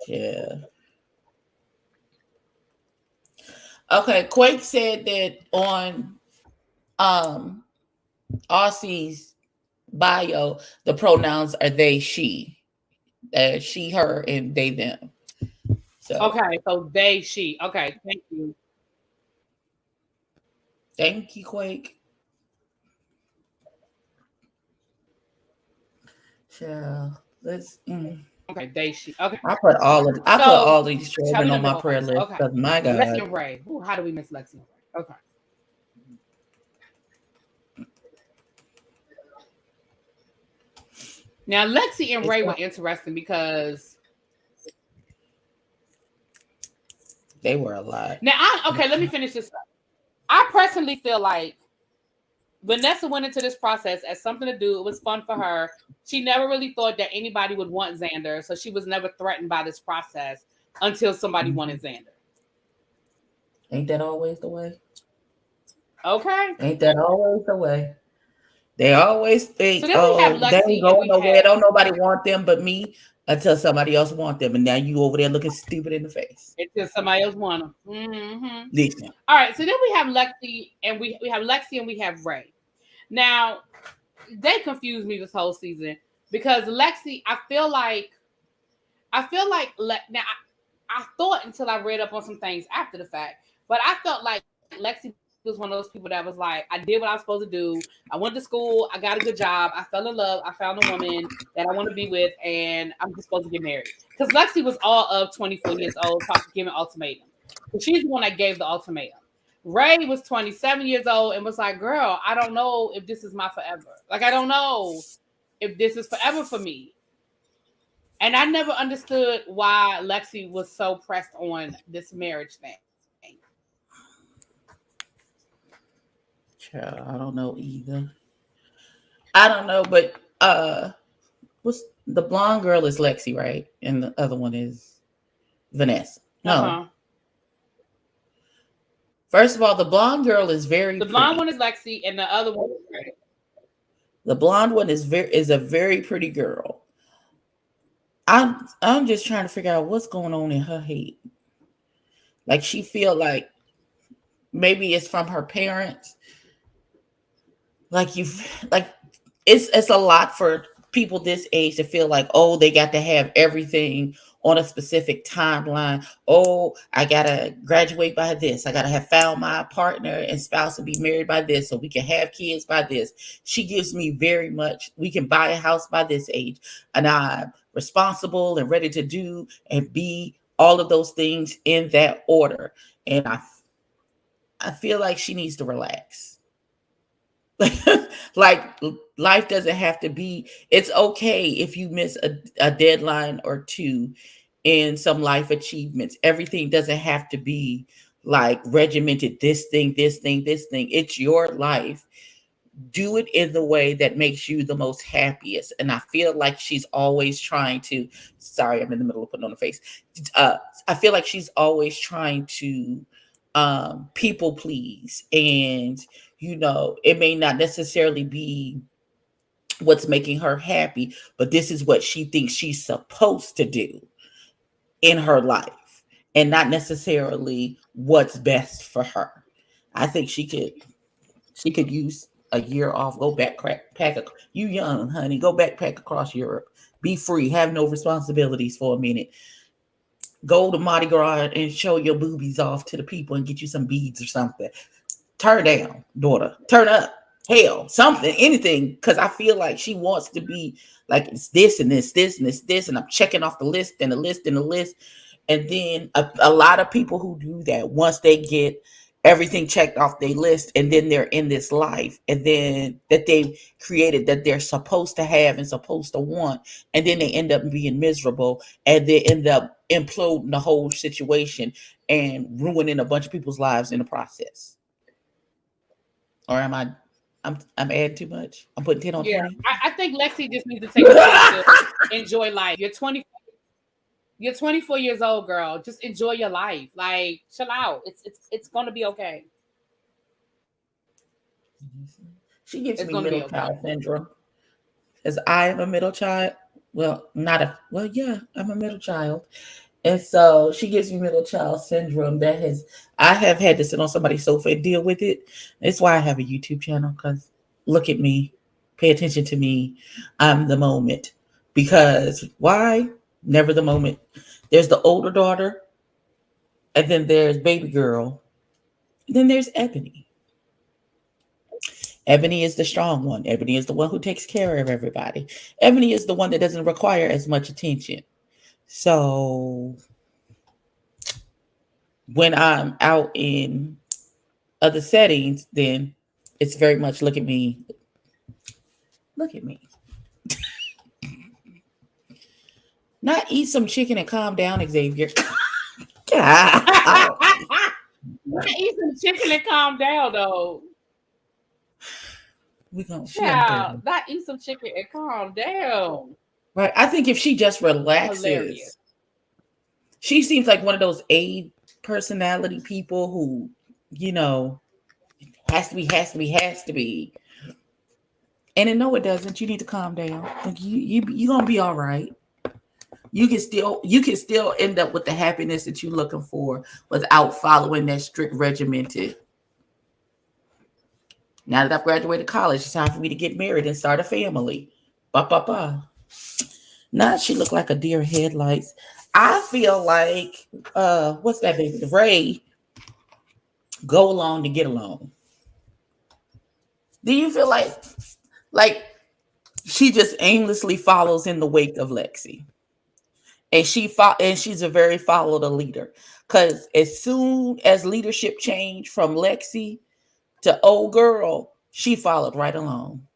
Yeah. Okay, Quake said that on Aussie's bio, the pronouns are they, she. She, her, and they, them. So okay, so they, she. Okay, thank you. Thank you, Quake. Yeah, let's. Okay, they, she. Okay, I put all these children on my prayer list. Okay, my God. Lexi and Ray. Ooh, how do we miss Lexi and Ray? Okay. Now, Lexi and Ray were interesting because they were a lot. Now, let me finish this up. I personally feel like Vanessa went into this process as something to do. It was fun for her. She never really thought that anybody would want Xander, so she was never threatened by this process until somebody wanted Xander. Ain't that always the way? Okay. Ain't that always the way? They always think, they ain't going nowhere. Don't nobody want them but me until somebody else want them. And now you over there looking stupid in the face. Until somebody else want them. Mm-hmm. Listen. All right. So then we have Lexi and we have Ray. Now, they confused me this whole season because Lexi, I feel like now I thought until I read up on some things after the fact, but I felt like Lexi was one of those people that was like, I did what I was supposed to do. I went to school. I got a good job. I fell in love. I found a woman that I want to be with, and I'm just supposed to get married. Because Lexi was all of 24 years old, giving ultimatum. So she's the one that gave the ultimatum. Ray was 27 years old and was like, girl, I don't know if this is my forever. Like, I don't know if this is forever for me. And I never understood why Lexi was so pressed on this marriage thing. I don't know either. I don't know, but what's the blonde girl is Lexi, right? And the other one is Vanessa. No. Uh-huh. First of all, the blonde girl is very The blonde one is Lexi, and the other one is Ray. The blonde one is a very pretty girl. I'm just trying to figure out what's going on in her head. Like she feel like maybe it's from her parents. Like it's a lot for people this age to feel like, oh, they got to have everything on a specific timeline. Oh, I gotta graduate by this. I gotta have found my partner and spouse and be married by this, so we can have kids by this. She gives me very much. We can buy a house by this age, and I'm responsible and ready to do and be all of those things in that order. And I feel like she needs to relax. Like life doesn't have to be, it's okay if you miss a deadline or two in some life achievements. Everything doesn't have to be like regimented, this thing. It's your life. Do it in the way that makes you the most happiest. And I feel like she's always trying to, sorry, I'm in the middle of putting on a face. I feel like she's always trying to people please. And, you know, it may not necessarily be what's making her happy, but this is what she thinks she's supposed to do in her life and not necessarily what's best for her. I think she could use a year off, go backpack. You young, honey, go backpack across Europe. Be free, have no responsibilities for a minute. Go to Mardi Gras and show your boobies off to the people and get you some beads or something. Turn down, daughter. Turn up. hell, something, anything, because I feel like she wants to be like it's this and this, and I'm checking off the list and the list and the list. And then a lot of people who do that, once they get everything checked off their list, and then they're in this life, and then that they've created that they're supposed to have and supposed to want, and then they end up being miserable, and they end up imploding the whole situation and ruining a bunch of people's lives in the process. Or am I? I'm adding too much. I'm putting 10 on Yeah, 20. I think Lexi just needs to take a chance to enjoy life. You're 24 years old, girl. Just enjoy your life. Like, chill out. It's gonna be okay. She gives It's me gonna be middle okay. child syndrome. As I am a middle child. Well, not a well, yeah, I'm a middle child. And so she gives me middle child syndrome. I have had to sit on somebody's sofa and deal with it. That's why I have a YouTube channel, because look at me, pay attention to me. I'm the moment. Because why? Never the moment. There's the older daughter, and then there's baby girl, and then there's Ebony. Ebony is the strong one. Ebony is the one who takes care of everybody. Ebony is the one that doesn't require as much attention. So when I'm out in other settings, then it's very much look at me. Look at me. Not eat some chicken and calm down, Xavier. Not eat some chicken and calm down, though. We're gonna Yeah, not eat some chicken and calm down. right. I think if she just relaxes, Hilarious. she seems like one of those A personality people who, has to be, has to be, has to be. And no, it doesn't. You need to calm down. Like you're gonna be all right. You can still end up with the happiness that you're looking for without following that strict regimented. Now that I've graduated college, it's time for me to get married and start a family. Ba ba ba. Now she looked like a deer in headlights. I feel like what's that baby? Ray, go along to get along. Do you feel like she just aimlessly follows in the wake of Lexi? And she's a very follow the leader. Because as soon as leadership changed from Lexi to old girl, she followed right along.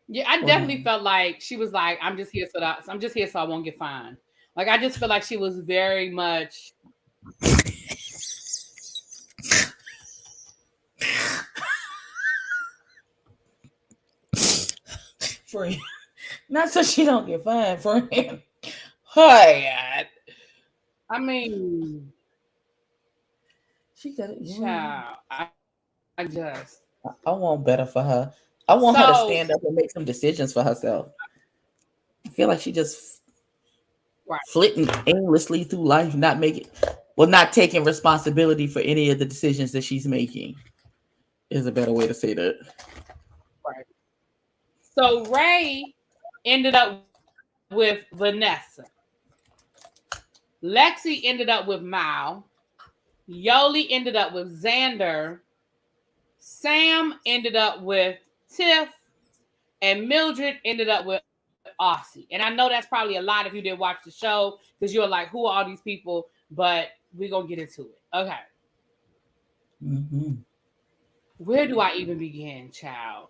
Yeah, I definitely felt like she was like, I'm just here so I won't get fined. Like, I just feel like she was very much for him. Not so she don't get fined for him. Hi. I mean, She got it. child. I want better for her. I want her to stand up and make some decisions for herself. I feel like she just flitting aimlessly through life, not taking responsibility for any of the decisions that she's making. Is a better way to say that. Right. So Ray ended up with Vanessa. Lexi ended up with Mal. Yoli ended up with Xander. Sam ended up with Tiff. And Mildred ended up with Aussie. And I know that's probably a lot if you didn't watch the show, because you're like, who are all these people? But we're going to get into it. Okay. Mm-hmm. Where do I even begin, child?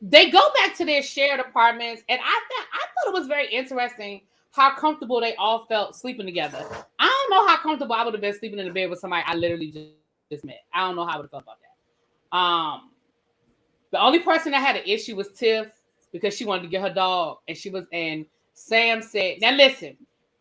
They go back to their shared apartments, and I thought it was very interesting how comfortable they all felt sleeping together. I don't know how comfortable I would have been sleeping in the bed with somebody I literally just met. I don't know how I would have felt about that. The only person that had an issue was Tiff, because she wanted to get her dog, and Sam said, now listen,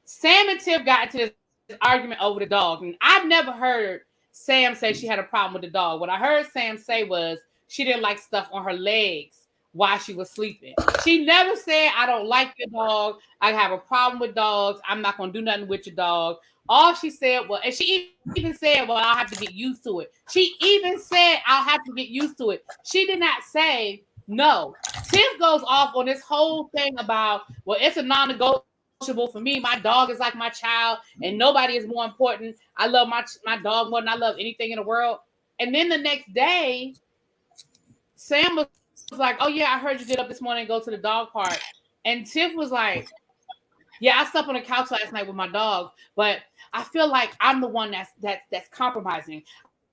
Sam and Tiff got into this argument over the dog, and I've never heard Sam say she had a problem with the dog. What I heard Sam say was she didn't like stuff on her legs while she was sleeping. She never said, I don't like your dog. I have a problem with dogs. I'm not going to do nothing with your dog. All she said was, and she even said, well, I'll have to get used to it. She even said, I'll have to get used to it. She did not say no. Tiff goes off on this whole thing about, well, it's a non-negotiable For me, my dog is like my child, and nobody is more important. I love my dog more than I love anything in the world. And then the next day, Sam was like, "Oh yeah, I heard you get up this morning and go to the dog park." And Tiff was like, "Yeah, I slept on the couch last night with my dog, but I feel like I'm the one that's compromising.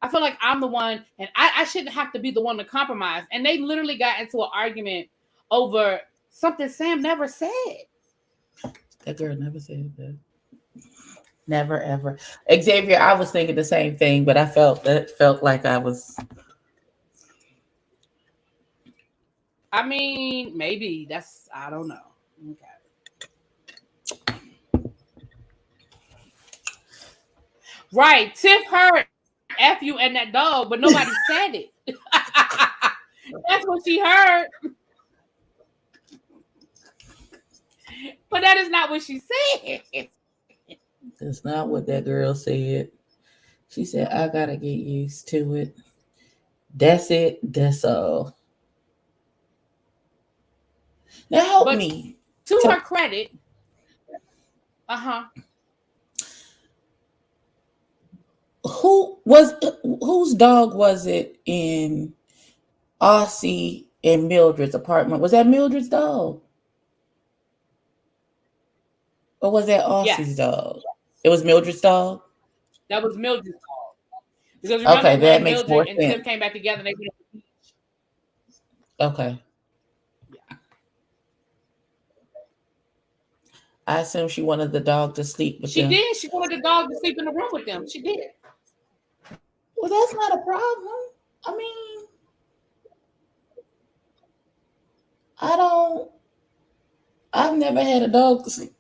I feel like I'm the one, and I shouldn't have to be the one to compromise." And they literally got into an argument over something Sam never said. That girl never said that. Never ever. Xavier, I was thinking the same thing, but I felt like I was. I mean, maybe I don't know. Okay. Right. Tiff heard F you and that dog, but nobody said it. That's what she heard. But that is not what she said. That's not what that girl said. She said, I gotta get used to it. That's it. That's all. Now help me. To her credit. Whose dog was it in Aussie and Mildred's apartment? Was that Mildred's dog? Or was that Aussie's dog? It was Mildred's dog? That was Mildred's dog. Because remember okay, that makes Mildred more and sense. Tiff came back together and they went to the beach. Okay. Yeah. I assume she wanted the dog to sleep with them. She did. She wanted the dog to sleep in the room with them. She did. Well, that's not a problem. I mean, I've never had a dog to sleep.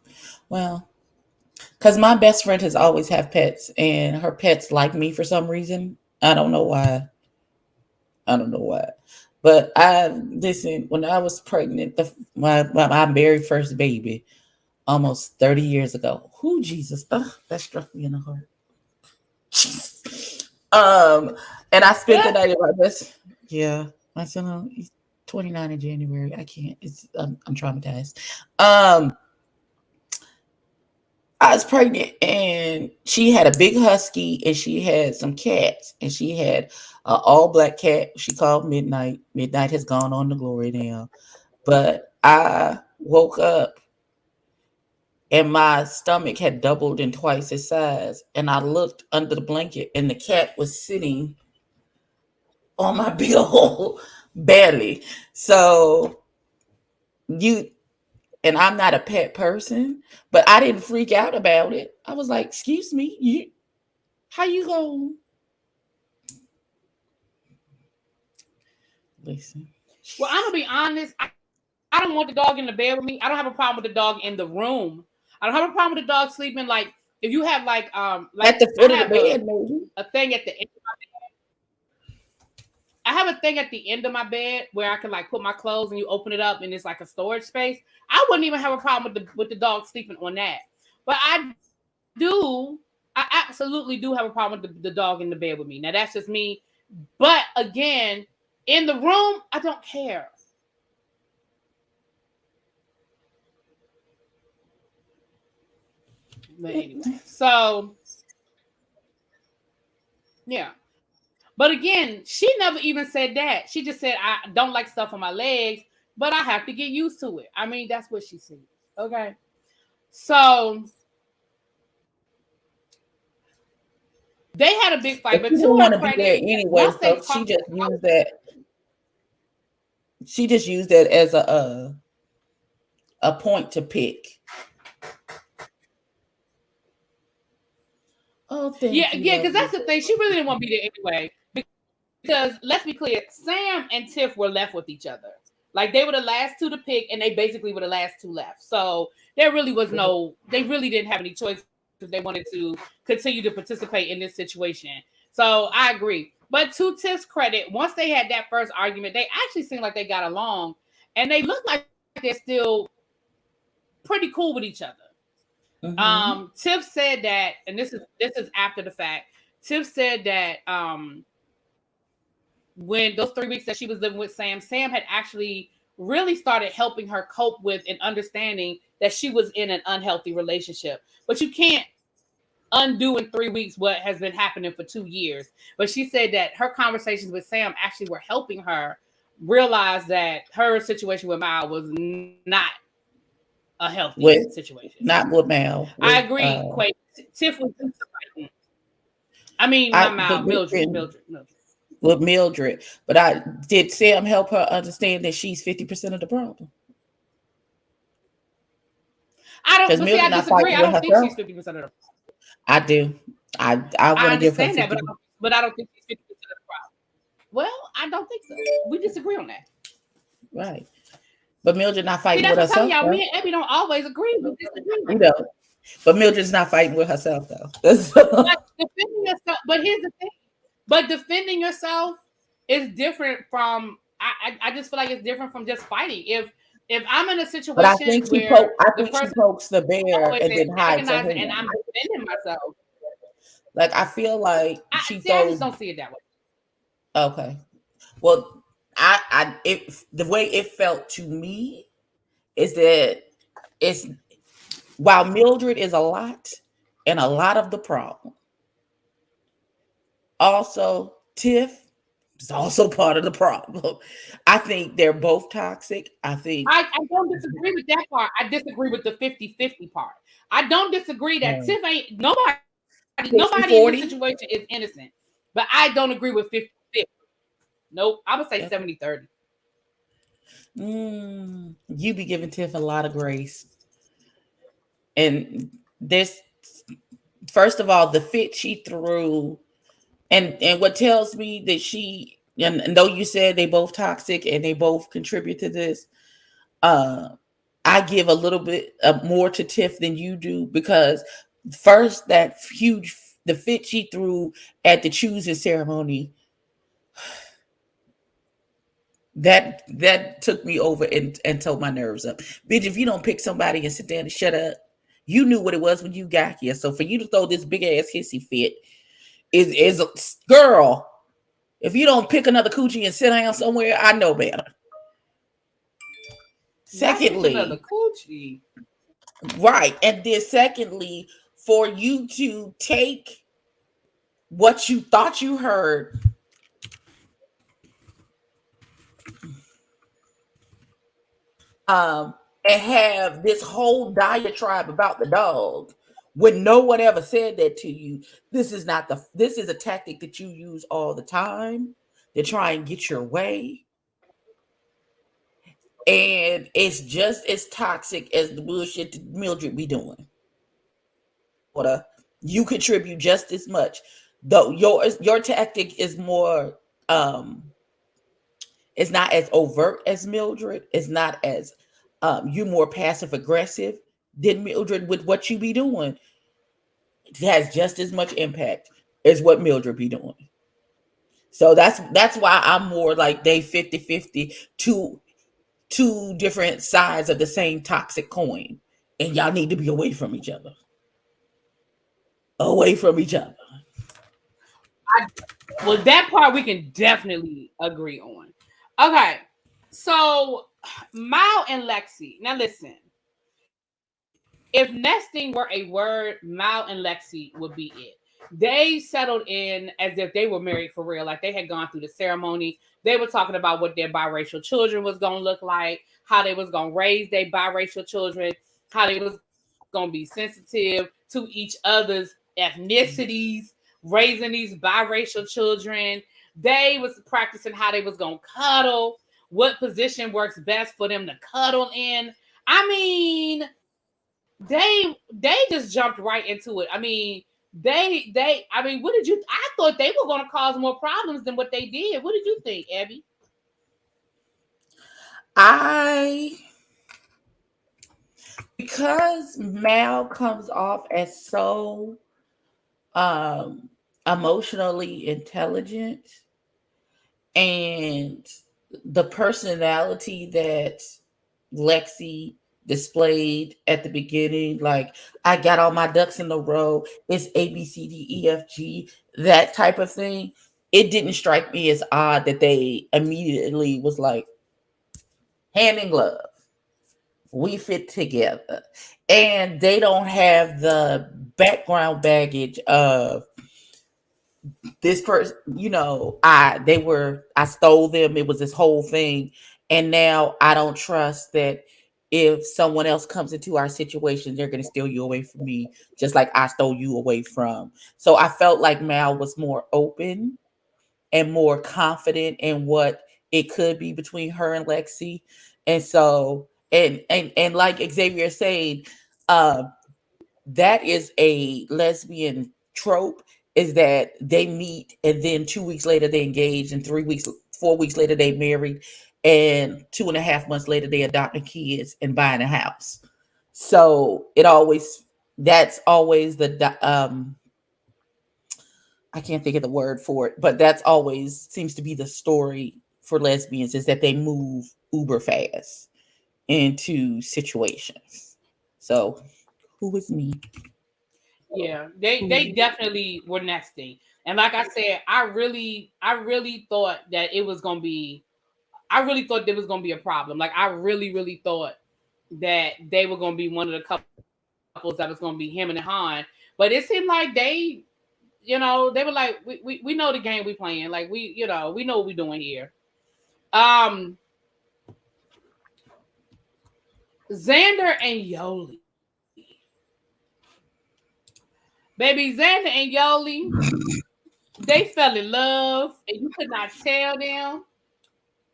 Well, because my best friend has always had pets, and her pets like me for some reason. I don't know why. But listen, when I was pregnant, my very first baby, almost 30 years ago. Who Jesus? That struck me in the heart. And I spent the night at my best. Yeah, my son, he's 29 in January. I can't. I'm traumatized. I was pregnant, and she had a big husky, and she had some cats, and she had an all-black cat she called Midnight. Midnight has gone on to glory now. But I woke up, and my stomach had doubled in twice its size, and I looked under the blanket, and the cat was sitting on my big old belly. So and I'm not a pet person, but I didn't freak out about it. I was like, excuse me, how you going? Listen. Well, I'm going to be honest. I don't want the dog in the bed with me. I don't have a problem with the dog in the room. I don't have a problem with the dog sleeping. Like, if you have like at the foot of the bed, maybe. A thing at the end of my bed. I have a thing at the end of my bed where I can like put my clothes and you open it up and it's like a storage space. I wouldn't even have a problem with the dog sleeping on that. But I absolutely do have a problem with the dog in the bed with me. Now that's just me. But again, in the room, I don't care. But anyway, so yeah. But again, she never even said that. She just said, I don't like stuff on my legs, but I have to get used to it. I mean, that's what she said. Okay. So they had a big fight, but she didn't want to be there anyway, so she just used that. She just used that as a point to pick. Oh, thank you. Yeah, because that's the thing. She really didn't want to be there anyway. Because let's be clear, Sam and Tiff were left with each other. Like they were the last two to pick, and they basically were the last two left. So there really was they really didn't have any choice if they wanted to continue to participate in this situation. So I agree. But to Tiff's credit, once they had that first argument, they actually seemed like they got along, and they look like they're still pretty cool with each other. Mm-hmm. Tiff said that, and this is after the fact. Tiff said that when those 3 weeks that she was living with Sam had actually really started helping her cope with and understanding that she was in an unhealthy relationship. But you can't undo in 3 weeks what has been happening for 2 years. But she said that her conversations with Sam actually were helping her realize that her situation with Mal was not a healthy situation. Not with Mal. I agree, Quay. Tiff was fighting. I mean, not Mal, Mildred. With Mildred. But did Sam help her understand that she's 50% of the problem? I disagree. I don't think she's 50% of the problem. I do. I want to give her 50%. That, but I don't think she's 50% of the problem. Well, I don't think so. We disagree on that. Right. But Mildred not fighting with herself. Y'all, me and Abby don't always agree. We disagree. You know. But Mildred's not fighting with herself, though. But defending yourself. But here's the thing. But defending yourself is different from. I just feel like it's different from just fighting. If I'm in a situation but I think she pokes the bear and then hides her and I'm defending myself. Like I feel like I just don't see it that way. Okay. Well, the way it felt to me is that it's while Mildred is a lot and a lot of the problem. Also, Tiff is also part of the problem. I think they're both toxic. I don't disagree with that part. I disagree with the 50-50 part. I don't disagree that Tiff ain't nobody in this situation is innocent. But I don't agree with 50-50. Nope. I would say 70-30. You be giving Tiff a lot of grace. And this, first of all, the fit she threw, and what tells me that she, and though you said they both toxic and they both contribute to this, I give a little bit more to Tiff than you do, because first the fit she threw at the choosing ceremony, that took me over and told my nerves up. Bitch, if you don't pick somebody and sit down and shut up, you knew what it was when you got here. So for you to throw this big ass hissy fit is girl. If you don't pick another coochie and sit down somewhere, I know better. Secondly, another coochie. Right. And then secondly, for you to take what you thought you heard and have this whole diatribe about the dog when no one ever said that to you. This is a tactic that you use all the time to try and get your way. And it's just as toxic as the bullshit that Mildred be doing. You contribute just as much. Though your tactic is more it's not as overt as Mildred. It's not as you're more passive aggressive than Mildred with what you be doing. It has just as much impact as what Mildred be doing. So that's why I'm more like they 50-50, two different sides of the same toxic coin. And y'all need to be away from each other. Away from each other. Well, that part we can definitely agree on. Okay, so Mal and Lexi. Now listen, if nesting were a word, Mal and Lexi would be it. They settled in as if they were married for real, like they had gone through the ceremony. They were talking about what their biracial children was going to look like, how they was going to raise their biracial children, how they was going to be sensitive to each other's ethnicities, raising these biracial children. They was practicing how they was going to cuddle, what position works best for them to cuddle in. I mean, they just jumped right into it. I mean, what did you, I thought they were going to cause more problems than what they did. What did you think, Abby? Because Mal comes off as so emotionally intelligent, and the personality that Lexi displayed at the beginning, like I got all my ducks in a row, it's ABCDEFG, that type of thing, it didn't strike me as odd that they immediately was like, hand in glove. We fit together. And they don't have the background baggage of this person, I stole them. It was this whole thing. And now I don't trust that if someone else comes into our situation, they're going to steal you away from me, just like I stole you away from. So I felt like Mal was more open and more confident in what it could be between her and Lexi. And so, and like Xavier said, uh, that is a lesbian trope, is that they meet and then 2 weeks later they engage, and 3 weeks, 4 weeks later they married, and 2.5 months later they adopting kids and buying a house. So that's always I can't think of the word for it, but that's always seems to be the story for lesbians, is that they move uber fast into situations. So who was me? Yeah, they definitely were nesting. And like I said, I really thought that it was gonna be, I really thought there was gonna be a problem. Like I really thought that they were gonna be one of the couples that was gonna be him and Han. But it seemed like they, they were like, we know the game we playing. Like we know what we're doing here. Xander and Yoli. Baby, Xander and Yoli, they fell in love, and you could not tell them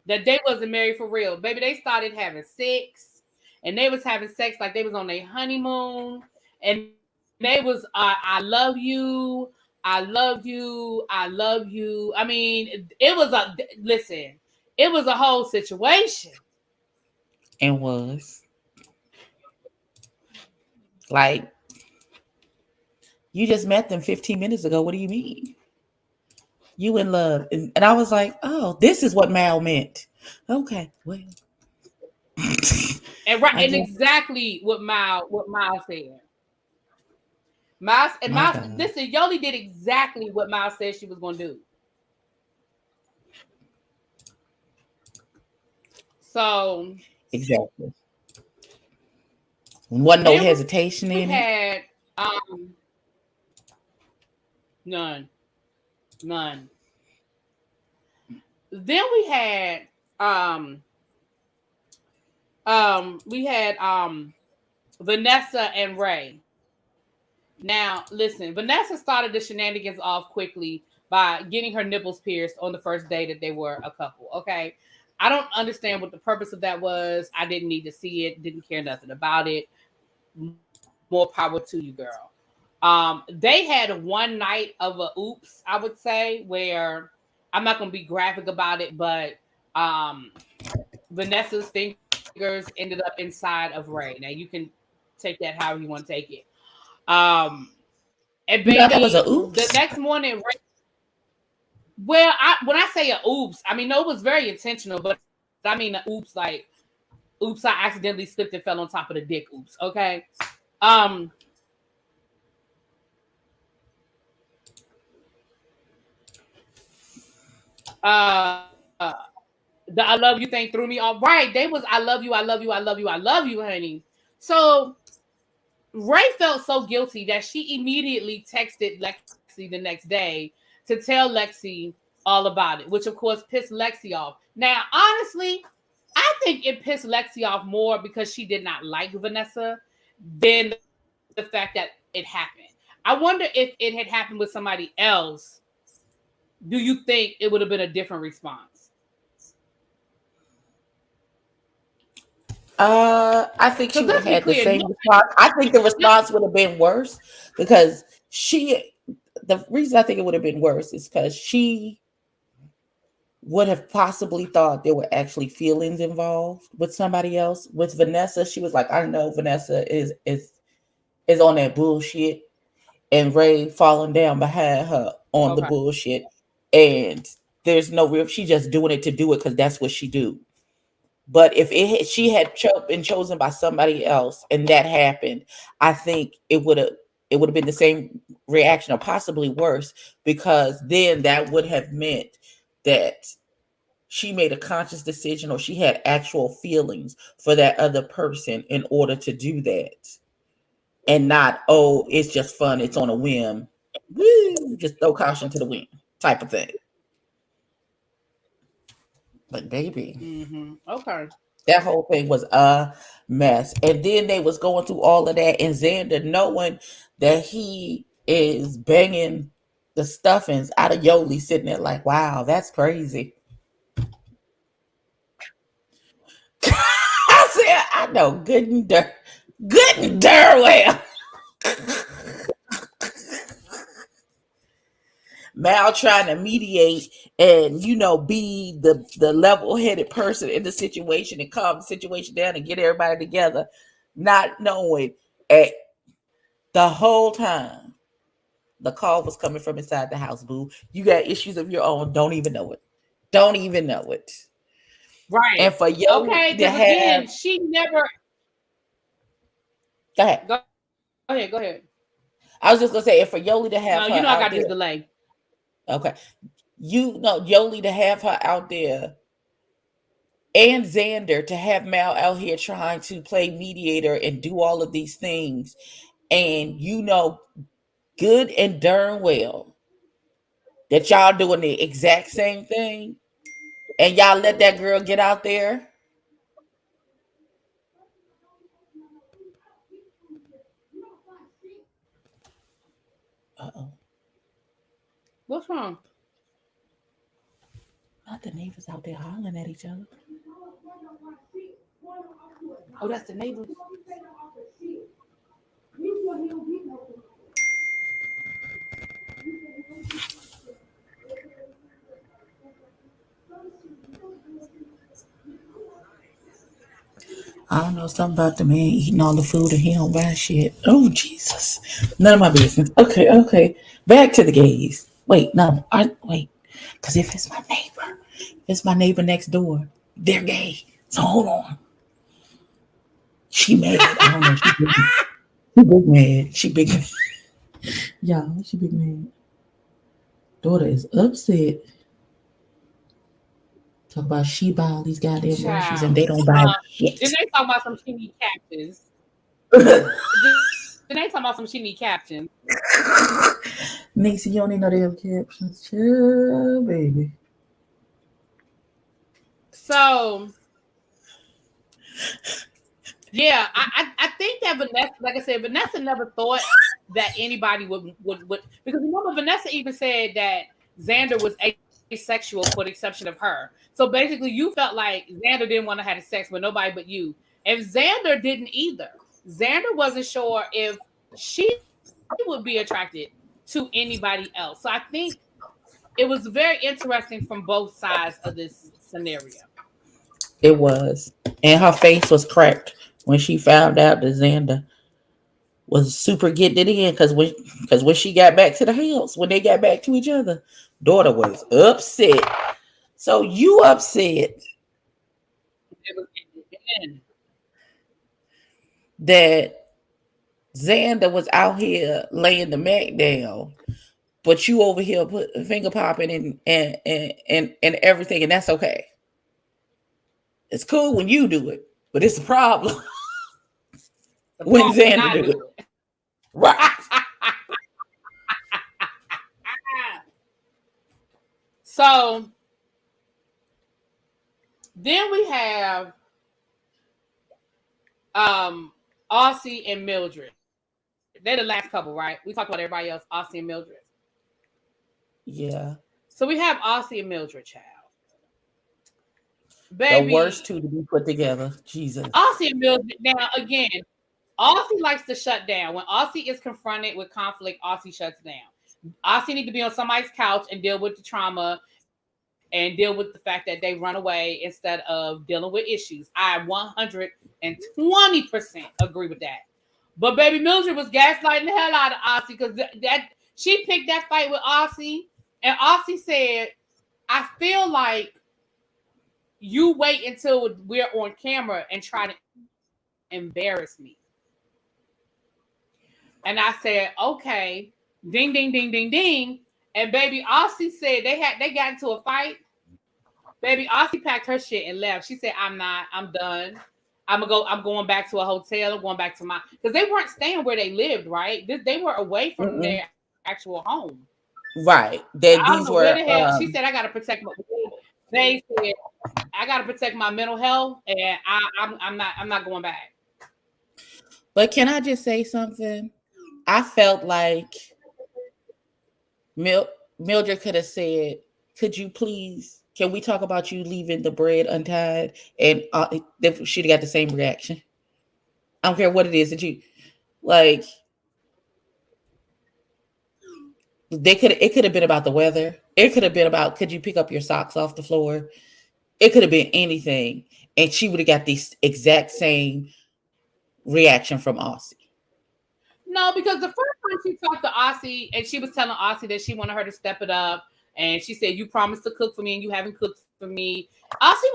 that they wasn't married for real. Baby, they started having sex, and they was having sex like they was on their honeymoon, and they was, I love you, I love you, I love you. I mean, it was a whole situation. And was like, you just met them 15 minutes ago. What do you mean? You in love. And I was like, oh, this is what Mal meant. Okay, well. And exactly what Miles said. Listen, Yoli did exactly what Miles said she was going to do. So exactly, wasn't no hesitation in it. None. Then we had Vanessa and Ray. Now, listen, Vanessa started the shenanigans off quickly by getting her nipples pierced on the first day that they were a couple. Okay. I don't understand what the purpose of that was. I didn't need to see it. Didn't care nothing about it. More power to you, girl. They had one night of a oops, I would say, where I'm not going to be graphic about it, but Vanessa's fingers ended up inside of Ray. Now you can take that however you want to take it. And baby, that was a oops. The next morning, Ray, well, when I say a oops, I mean, no, it was very intentional, but I mean, a oops, like, oops, I accidentally slipped and fell on top of the dick. Oops. Okay. The I love you thing threw me off. Right. They was I love you, I love you, I love you, I love you, honey. So Ray felt so guilty that she immediately texted Lexi the next day to tell Lexi all about it, which of course pissed Lexi off. Now, honestly, I think it pissed Lexi off more because she did not like Vanessa than the fact that it happened. I wonder if it had happened with somebody else, do you think it would have been a different response? I think she would have had the same response. I think the response would have been worse because the reason I think it would have been worse is because she would have possibly thought there were actually feelings involved with somebody else. With Vanessa, she was like, I know Vanessa is on that bullshit, and Ray falling down behind her on the bullshit, and there's no real, she just doing it to do it because that's what she do. But if she had been chosen by somebody else and that happened, I think it would have been the same reaction or possibly worse, because then that would have meant that she made a conscious decision or she had actual feelings for that other person in order to do that. And not, oh, it's just fun, it's on a whim. Woo, just throw caution to the wind type of thing. But baby, Okay. that whole thing was a mess. And then they was going through all of that, and Xander knowing that he is banging the stuffings out of Yoli, sitting there like, wow, that's crazy. I said, I know good and darn well. Mal trying to mediate and be the level-headed person in the situation and calm the situation down and get everybody together, not knowing the whole time the call was coming from inside the house. Boo, you got issues of your own, don't even know it. Right. And for Yoli okay, to because have, again, she never. go ahead. Go ahead. I was just gonna say, and for Yoli to have No, her I out got there, this delay. okay, Yoli to have her out there, and Xander to have Mal out here trying to play mediator and do all of these things, and good and darn well that y'all doing the exact same thing, and y'all let that girl get out there. Uh-oh. What's wrong? Not the neighbors out there hollering at each other. Oh, that's the neighbors. I don't know, something about the man eating all the food and he don't buy shit. Oh, Jesus. None of my business. Okay. Back to the gays. Wait, no. Wait. Because if it's my neighbor next door, they're gay. So hold on. She mad. I don't know. She big mad. She big mad. Y'all, she big mad. Daughter is upset. Talk about she buy all these goddamn groceries and they don't buy shit. Then they talk about some she need captions. Then they talk about some she need captions. Nixie, you don't need no damn captions. Chill, baby. So, yeah, I think that Vanessa, like I said, Vanessa never thought that anybody would because remember Vanessa even said that Xander was asexual for the exception of her. So basically, you felt like Xander didn't want to have sex with nobody but you. And Xander didn't either. Xander wasn't sure if she would be attracted to anybody else. So I think it was very interesting from both sides of this scenario. It was. And her face was cracked when she found out that Xander was super getting it in because when she got back to the house, when they got back to each other, daughter was upset. So you upset that Xander was out here laying the Mac down, but you over here put finger popping and everything, and that's okay. It's cool when you do it, but it's a problem when Xander do it. Right. So then we have Aussie and Mildred. They're the last couple, right? We talked about everybody else, Aussie and Mildred. Yeah. So we have Aussie and Mildred, child. Baby, the worst two to be put together. Jesus. Aussie and Mildred. Now, again, Aussie likes to shut down. When Aussie is confronted with conflict, Aussie shuts down. Aussie need to be on somebody's couch and deal with the trauma and deal with the fact that they run away instead of dealing with issues. I 120% agree with that. But baby Mildred was gaslighting the hell out of Aussie because that she picked that fight with Aussie, and Aussie said, I feel like you wait until we're on camera and try to embarrass me. And I said, okay, ding, ding, ding, ding, ding. And baby Aussie said they got into a fight. Baby, Aussie packed her shit and left. She said, I'm done. I'm going back to a hotel. I'm going back to because they weren't staying where they lived, right? They were away from their actual home. Right. I don't know where the hell. She said, I got to protect they said, I got to protect my mental health, and I'm not going back. But can I just say something? I felt like Mildred could have said, "Could you please? Can we talk about you leaving the bread untied?" And she'd have got the same reaction. I don't care what it is that you like. It could have been about the weather. It could have been about, could you pick up your socks off the floor? It could have been anything. And she would have got the exact same reaction from Aussie. No, because the first time she talked to Aussie and she was telling Aussie that she wanted her to step it up. And she said, you promised to cook for me and you haven't cooked for me. Aussie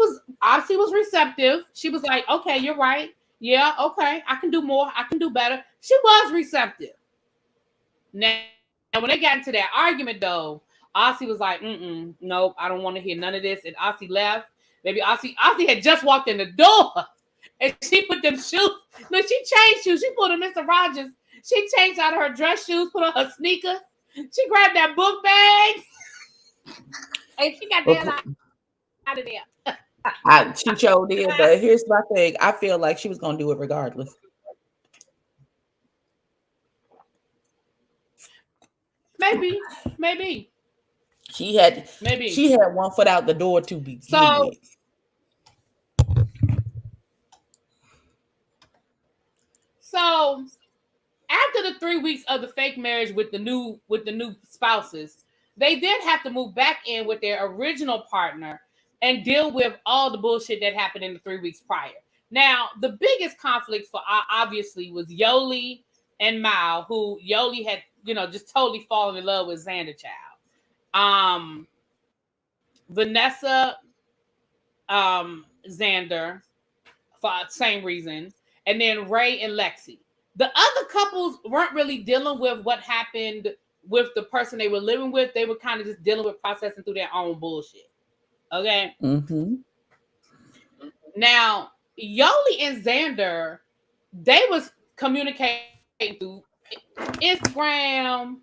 was receptive. She was like, okay, you're right. Yeah, okay. I can do more. I can do better. She was receptive. Now, when they got into that argument, though, Aussie was like, nope, I don't want to hear none of this. And Aussie left. Maybe Aussie had just walked in the door. And she put them shoes. No, she changed shoes. She put them Mr. Rogers. She changed out of her dress shoes, put on her sneakers. She grabbed that book bag. And she got the hell out of there. She showed it, but here's my thing. I feel like she was going to do it regardless. Maybe. She had one foot out the door to be. So after the 3 weeks of the fake marriage with the new spouses, they did have to move back in with their original partner and deal with all the bullshit that happened in the 3 weeks prior. Now, the biggest conflict for obviously was Yoli and Mal, who Yoli had, just totally fallen in love with Xander child. Vanessa, Xander, for the same reason. And then Ray and Lexi. The other couples weren't really dealing with what happened with the person they were living with. They were kind of just dealing with processing through their own bullshit. Okay? Mm-hmm. Now, Yoli and Xander, they was communicating through Instagram.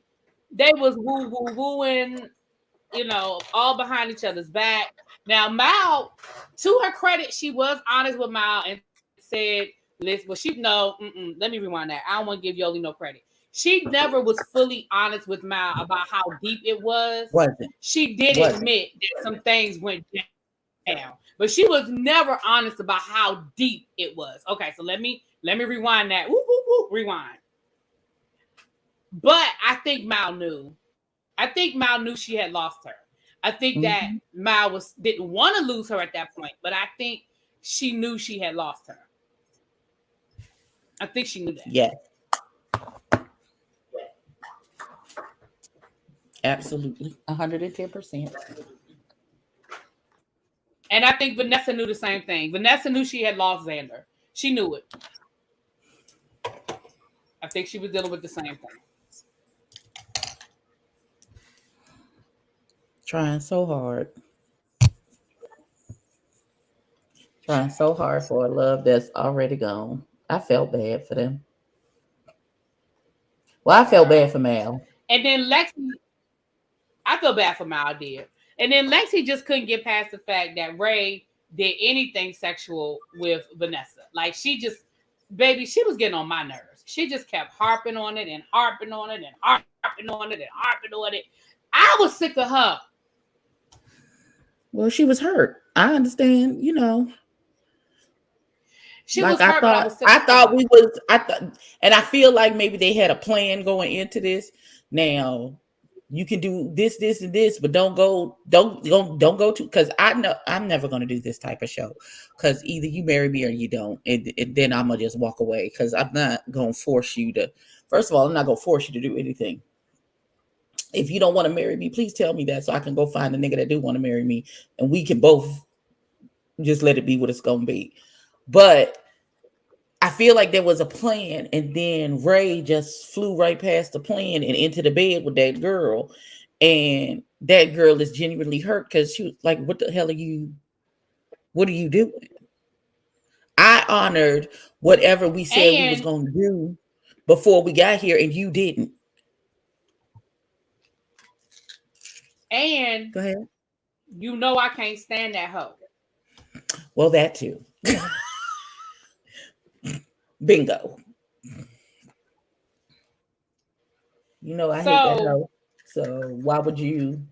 They was wooing, all behind each other's back. Now, Mal, to her credit, she was honest with Mal and said, listen, well, let me rewind that. I don't want to give Yoli no credit. She never was fully honest with Mal about how deep it was. She did admit that some things went down, but she was never honest about how deep it was. Okay, so let me rewind that. Rewind. But I think Mal knew. I think Mal knew she had lost her. I think that Mal didn't want to lose her at that point, but I think she knew she had lost her. I think she knew that. Yeah. Absolutely. 110%. And I think Vanessa knew the same thing. Vanessa knew she had lost Xander. She knew it. I think she was dealing with the same thing. Trying so hard for a love that's already gone. I felt bad for them. Well, I felt bad for Mal. And then Lexi, I feel bad for Mal, dear. And then Lexi just couldn't get past the fact that Ray did anything sexual with Vanessa. Like, she was getting on my nerves. She just kept harping on it and harping on it and harping on it and harping on it. I was sick of her. Well, she was hurt. I understand, She was hurt. And I feel like maybe they had a plan going into this. Now, you can do this, and this, but don't go to, because I know I'm never going to do this type of show, because either you marry me or you don't, and then I'm gonna just walk away, because I'm not going to force you to. First of all, I'm not going to force you to do anything. If you don't want to marry me, please tell me that, so I can go find a nigga that do want to marry me, and we can both just let it be what it's going to be. But I feel like there was a plan, and then Ray just flew right past the plan and into the bed with that girl. And that girl is genuinely hurt because she was like, what the hell what are you doing? I honored whatever we said we was And going to do before we got here, and you didn't. And Go ahead. you know I can't stand that hoe. Well, that too. Bingo. You know I hate that So hoe. So why would you?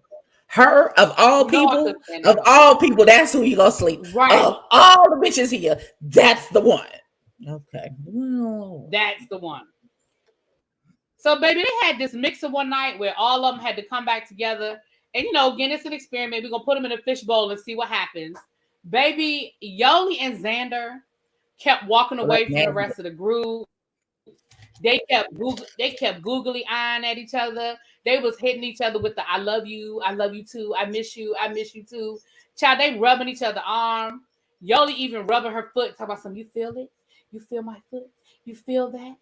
Her of all you know I people, could stand that hoe. that's who you gonna sleep. Right. Of all the bitches here, that's the one. Okay. Well, That's the one. So, baby, they had this mixer one night where all of them had to come back together. And, again, it's an experiment. We're going to put them in a fishbowl and see what happens. Baby, Yoli and Xander kept walking away from the rest of the group. They kept googly eyeing at each other. They was hitting each other with the I love you too, I miss you too. Child, they rubbing each other arm. Yoli even rubbing her foot, talking about something. You feel it? You feel my foot? You feel that?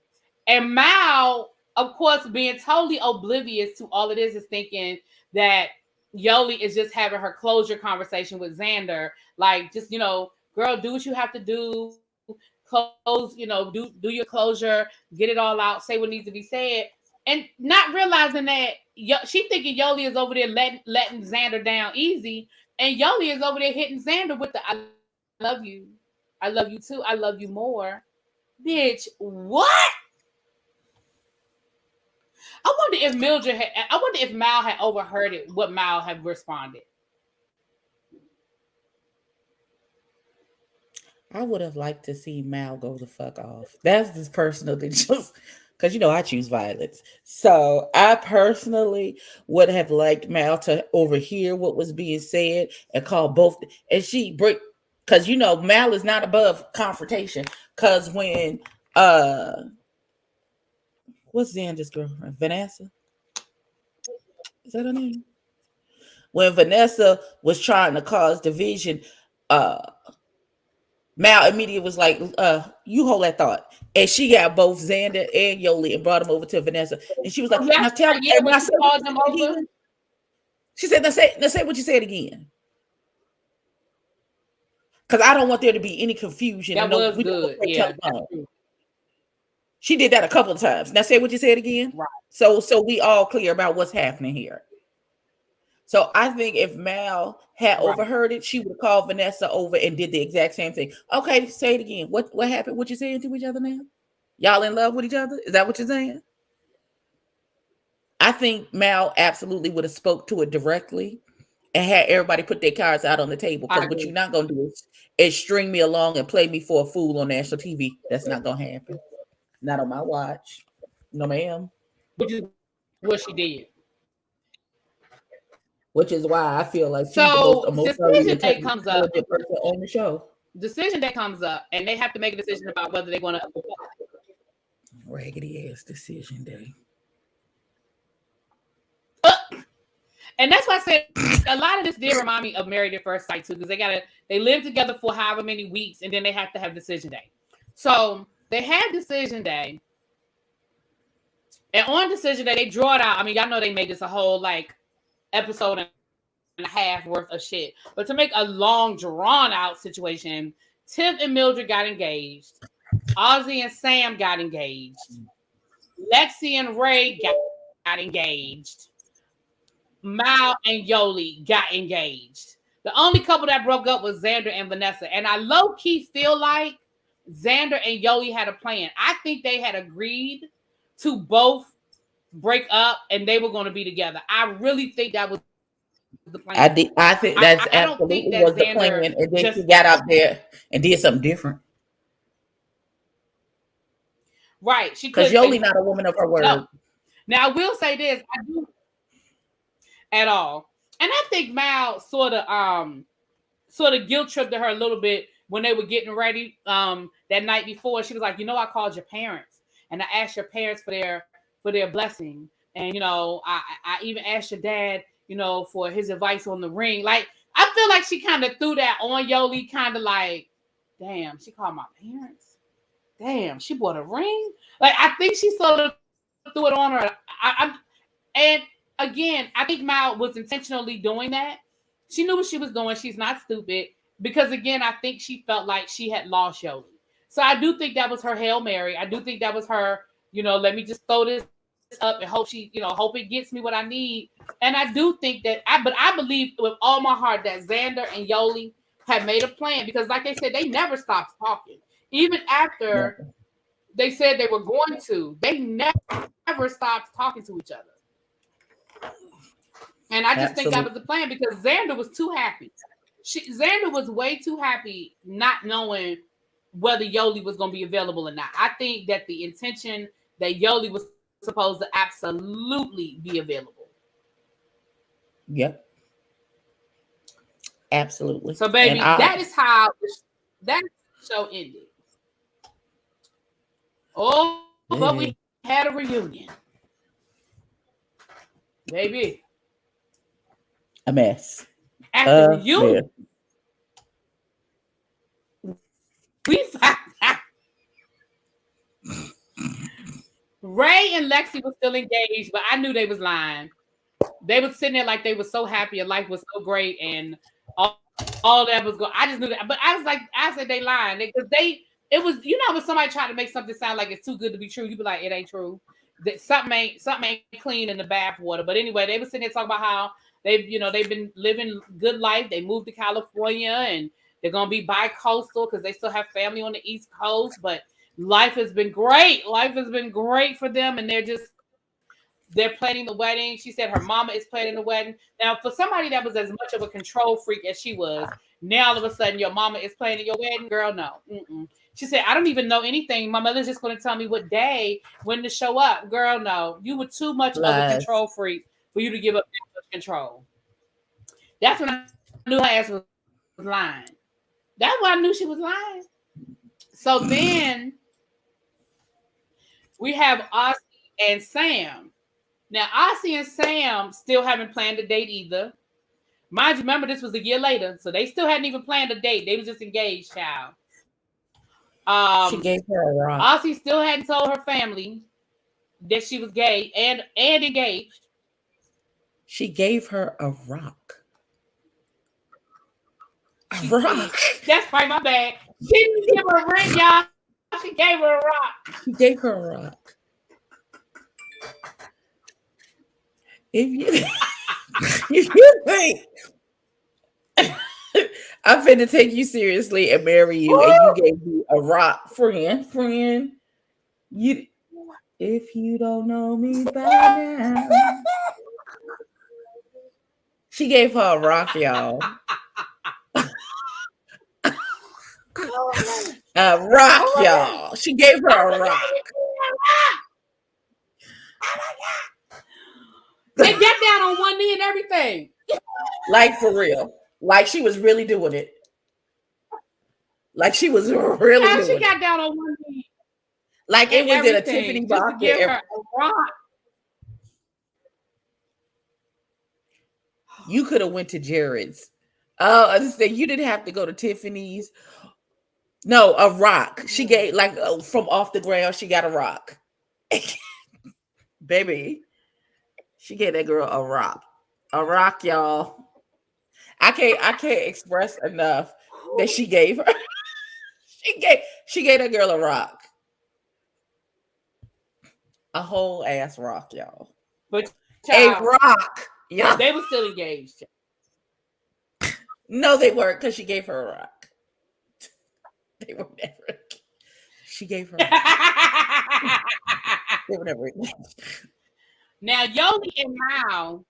And Mal, of course, being totally oblivious to all of this, is thinking that Yoli is just having her closure conversation with Xander. Like, just, girl, do what you have to do. Close, do your closure, get it all out, say what needs to be said. And not realizing that she thinking Yoli is over there letting Xander down easy. And Yoli is over there hitting Xander with the I love you too, I love you more. Bitch, what? I wonder if Mal had overheard it, what Mal had responded. I would have liked to see Mal go the fuck off. That's just personal than just because I choose violence. So I personally would have liked Mal to overhear what was being said and call both, and she break, because Mal is not above confrontation. Because when what's Xander's girlfriend? Vanessa? Is that her name? When Vanessa was trying to cause division, Mal immediately was like, you hold that thought. And she got both Xander and Yoli and brought them over to Vanessa. And she was like, now tell me. Yeah, when she called them over. Again, she said, now say what you said again. Because I don't want there to be any confusion. That was good. Yeah. She did that a couple of times. Now say what you said again. Right. So we all clear about what's happening here. So I think if Mal had overheard it, she would have called Vanessa over and did the exact same thing. Okay, say it again. What happened? What you saying to each other now? Y'all in love with each other? Is that what you're saying? I think Mal absolutely would have spoke to it directly and had everybody put their cards out on the table. Because what you're not going to do is string me along and play me for a fool on national TV. That's not going to happen. Not on my watch. No, ma'am. Which is what she did. Which is why I feel like so decision day comes up on the show. Decision day comes up, and they have to make a decision about whether they're going to. Raggedy ass decision day. And that's why I said a lot of this did remind me of Married at First Sight too, because they live together for however many weeks, and then they have to have decision day. So they had decision day, and on decision day they draw it out. I mean, y'all know they made this a whole episode and a half worth of shit. But to make a long, drawn out situation, Tiff and Mildred got engaged. Aussie and Sam got engaged. Lexi and Ray got engaged. Mal and Yoli got engaged. The only couple that broke up was Xander and Vanessa. And I low-key feel like Xander and Yoli had a plan. I think they had agreed to both break up and they were going to be together. I really think that was the plan. I think that's absolutely was the plan. And then she got out there and did something different. Right. Because Yoli not a woman of her word. No. Now, I will say this. I do at all. And I think Mal sort of guilt tripped her a little bit when they were getting ready that night before. She was like, I called your parents and I asked your parents for their blessing. And, I even asked your dad, for his advice on the ring. Like, I feel like she kind of threw that on Yoli, kind of like, damn, she called my parents. Damn, she bought a ring. Like, I think she sort of threw it on her. And again, I think Mal was intentionally doing that. She knew what she was doing. She's not stupid. Because again, I think she felt like she had lost Yoli. So I do think that was her Hail Mary. I do think that was her, let me just throw this up and hope hope it gets me what I need. And I do think that but I believe with all my heart that Xander and Yoli had made a plan, because like I said, they never stopped talking. Even after they said they were going to, they never stopped talking to each other. And I just think that was the plan, because Xander was too happy. Xander was way too happy not knowing whether Yoli was going to be available or not. I think that the intention that Yoli was supposed to absolutely be available. Yep. Absolutely. So, baby, that is how that show ended. Oh, but we had a reunion. Baby. A mess. After the reunion, we found out Ray and Lexi were still engaged, but I knew they was lying. They was sitting there like they were so happy and life was so great and all that was going. I just knew that. But I said they lying because it was, when somebody tried to make something sound like it's too good to be true, you be like, it ain't true. That something ain't clean in the bathwater. But anyway, they were sitting there talking about how they've been living good life. They moved to California and they're gonna be bi-coastal because they still have family on the East Coast. But life has been great. Life has been great for them, and they're planning the wedding. She said her mama is planning the wedding. Now, for somebody that was as much of a control freak as she was, now all of a sudden your mama is planning your wedding, girl. No. Mm-mm. She said, I don't even know anything. My mother's just going to tell me what day, when to show up. Girl, no. You were too much of a control freak for you to give up that much control. That's when I knew her ass was lying. That's why I knew she was lying. So then we have Aussie and Sam. Now, Aussie and Sam still haven't planned a date either. Mind you, remember, this was a year later, so they still hadn't even planned a date. They was just engaged, child. She gave her a rock. Aussie still hadn't told her family that she was gay and engaged. She gave her a rock. A rock. That's right, my bad. She didn't give her a ring, y'all. She gave her a rock. She gave her a rock. If you think I'm finna take you seriously and marry you, and you gave me a rock, friend, if you don't know me by now, she gave her a rock, y'all. A rock, y'all. She gave her a rock. They get down on one knee and everything. Like for real. Like she was really doing it. Like she was really doing it. She got down on one knee. Like it was in a Tiffany box. Give her a rock. You could have went to Jared's. Oh, I just said you didn't have to go to Tiffany's. No, a rock. She gave from off the ground. She got a rock. Baby. She gave that girl a rock. A rock, y'all. I can't express enough that she gave her. She gave that girl a rock. A whole ass rock, y'all. But a rock. Yeah. They were still engaged. No, they weren't, because she gave her a rock. They were never. She gave her a rock. They were never engaged. Now, Yoli and Mal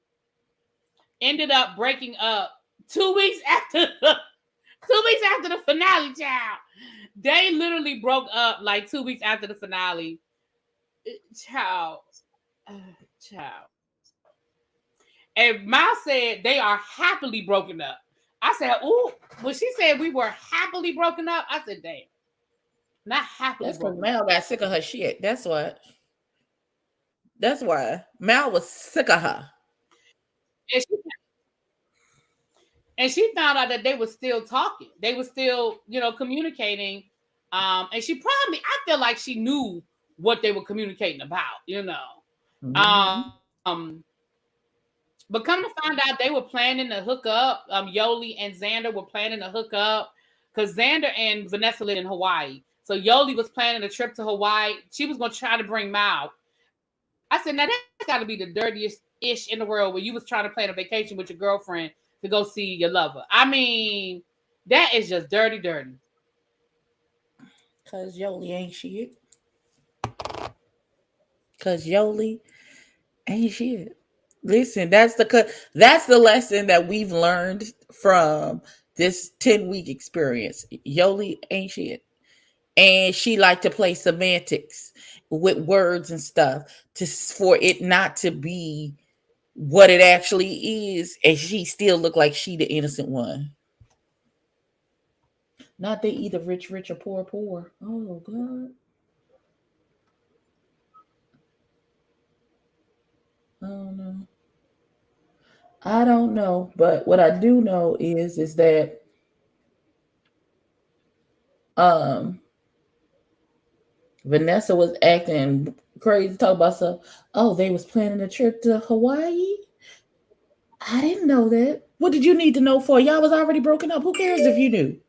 ended up breaking up 2 weeks after the finale, child. They literally broke up like 2 weeks after the finale. Child. And Mal said they are happily broken up. I said, ooh, when she said we were happily broken up, I said, damn. Not happily broken up. That's because Mal got sick of her shit. That's what. That's why Mal was sick of her. And she found out that they were still talking. They were still, communicating. And she probably, I feel like she knew what they were communicating about, Mm-hmm. But come to find out, they were planning to hook up. Yoli and Xander were planning to hook up because Xander and Vanessa live in Hawaii. So Yoli was planning a trip to Hawaii. She was going to try to bring Mal. I said, now that's got to be the dirtiest ish in the world where you was trying to plan a vacation with your girlfriend to go see your lover. I mean, that is just dirty, dirty. Cause Yoli ain't shit. Cause Yoli ain't shit. Listen, that's the lesson that we've learned from this 10-week experience. Yoli ain't shit. And she liked to play semantics with words and stuff for it not to be what it actually is, and she still looked like she the innocent one. Not they either rich or poor. Oh God. I don't know, but what I do know is that um Vanessa was acting crazy, talk about stuff. Oh, they was planning a trip to Hawaii. I didn't know that. What did you need to know for? Y'all was already broken up. Who cares if you knew?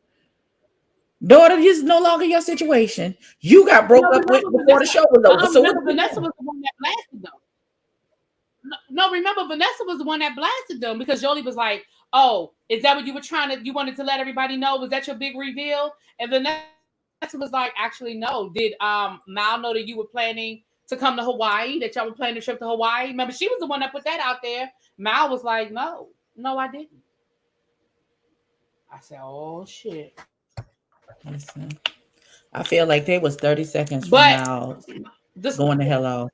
Daughter, this is no longer your situation. You got broke up with before the show was over. So remember, Vanessa was the one that blasted them. No, remember, Vanessa was the one that blasted them because Yoli was like, "Oh, is that what you were you wanted to let everybody know? Was that your big reveal?" And Vanessa was like, "Actually, no. Did Mal know that you were planning to come to Hawaii? That y'all were planning a trip to Hawaii? Remember, she was the one that put that out there." Mal was like, "No, I didn't." I said, "Oh shit." Listen, I feel like there was 30 seconds from now going the hell off.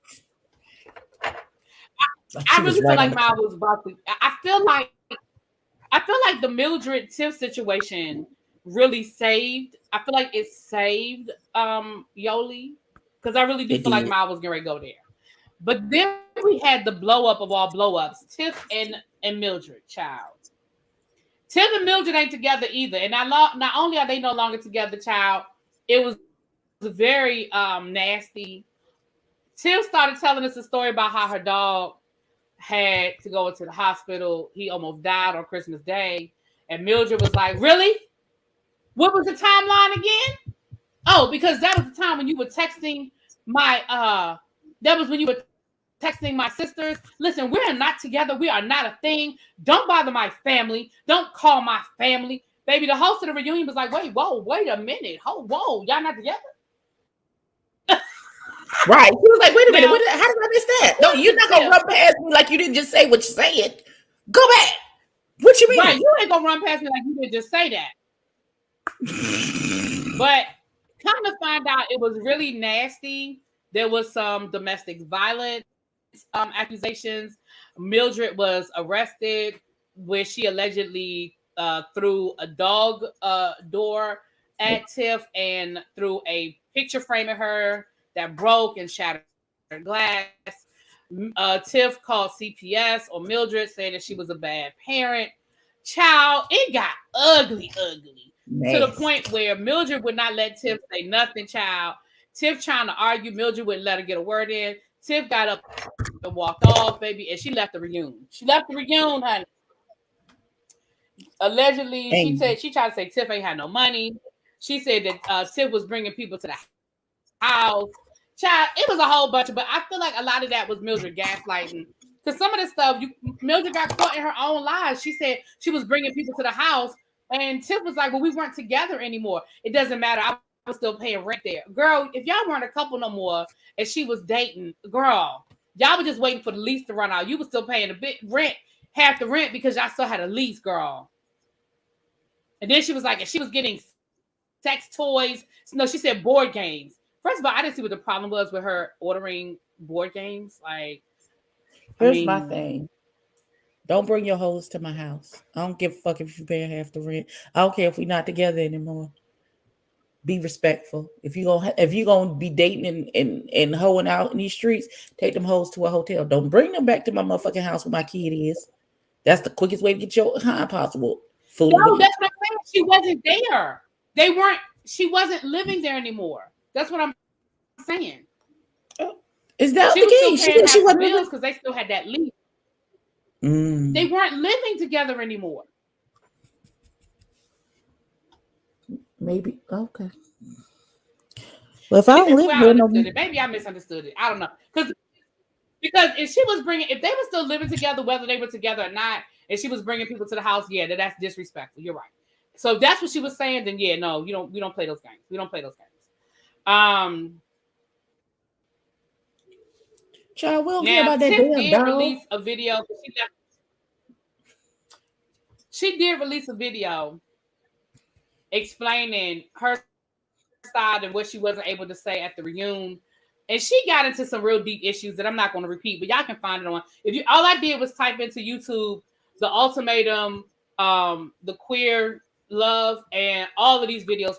I really feel like Mal was about to. I feel like the Mildred Tiff situation really saved. I feel like it saved Yoli because I really do feel like Mal was going to go there. But then we had the blow up of all blow ups, Tiff and Mildred, child. Tiff and Mildred ain't together either, and not only are they no longer together, child, it was very nasty. Tiff started telling us a story about how her dog had to go into the hospital. He almost died on Christmas Day. And Mildred was like, "Really? What was the timeline again?" Oh, because that was the time when you were texting my sisters. Listen, we're not together. We are not a thing. Don't bother my family. Don't call my family. Baby, the host of the reunion was like, wait a minute. Whoa, y'all not together? Right. He was like, wait a minute, how did I miss that? No, you're not gonna run past me like you didn't just say what you said. Go back. What you mean? Right, you ain't gonna run past me like you didn't just say that. But kind of find out it was really nasty. There was some domestic violence accusations. Mildred was arrested where she allegedly threw a dog door at Tiff and threw a picture frame at her that broke and shattered glass. Tiff called CPS on Mildred, saying that she was a bad parent. Child, it got ugly. Nice. To the point where Mildred would not let Tiff say nothing, child. Tiff trying to argue, Mildred wouldn't let her get a word in. Tiff got up and walked off, baby, and she left the reunion. Honey. Allegedly, she tried to say Tiff ain't had no money. She said that Tiff was bringing people to the house. Child, it was a whole bunch but I feel like a lot of that was Mildred gaslighting. Because some of the stuff, Mildred got caught in her own lies. She said she was bringing people to the house, and Tiff was like, well, we weren't together anymore. It doesn't matter. I was still paying rent there. Girl, if y'all weren't a couple no more, and she was dating, girl, y'all were just waiting for the lease to run out. You were still paying half the rent because y'all still had a lease, girl. And then she was like, and she was getting sex toys. No, she said board games. First of all, I didn't see what the problem was with her ordering board games. Like, here's my thing. Don't bring your hoes to my house. I don't give a fuck if you're paying half the rent. I don't care if we're not together anymore. Be respectful. If you're gonna be dating and hoeing out in these streets, take them hoes to a hotel. Don't bring them back to my motherfucking house where my kid is. That's the quickest way to get your time possible. No, that's what I'm saying. She wasn't there. She wasn't living there anymore. That's what I'm saying. Is that the case? She wasn't bills because they still had that lease. They weren't living together anymore. Maybe okay. Well, if I don't live here no more, maybe I misunderstood it. I don't know because if they were still living together, whether they were together or not, and she was bringing people to the house, yeah, that's disrespectful. You're right. So if that's what she was saying, then yeah, no, we don't play those games. We don't play those games. Child, we don't care about that Tiff damn did dog. release a video. She did release a video explaining her side and what she wasn't able to say at the reunion. And she got into some real deep issues that I'm not going to repeat, but y'all can find it on. All I did was type into YouTube the Ultimatum, the Queer Love, and all of these videos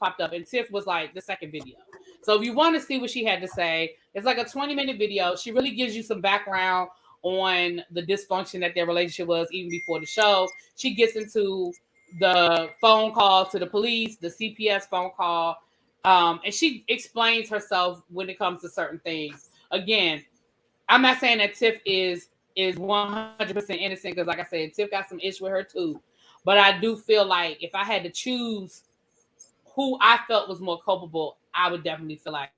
popped up. And Tiff was like the second video. So if you want to see what she had to say, it's like a 20-minute video. She really gives you some background on the dysfunction that their relationship was even before the show. She gets into the phone call to the police, the CPS phone call, and she explains herself when it comes to certain things. Again, I'm not saying that Tiff is 100% innocent because, like I said, Tiff got some issues with her too. But I do feel like if I had to choose who I felt was more culpable, I would definitely feel like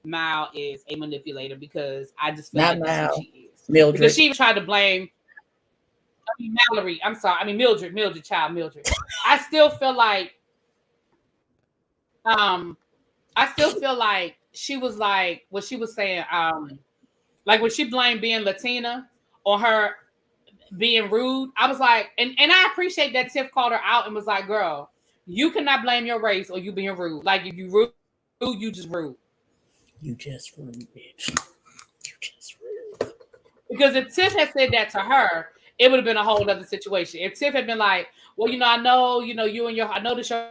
Mal is a manipulator because I just feel like that's what she is. Mildred. Because she even tried to blame Mallory. I'm sorry. I mean Mildred. I still feel like she was like what she was saying, like when she blamed being Latina on her being rude. I was like, and I appreciate that Tiff called her out and was like, girl, you cannot blame your race or you being rude. Like if you rude, you just rude. You just rude, bitch. You just rude. Because if Tiff had said that to her, it would have been a whole other situation. If Tiff had been like, well, I know, I know that your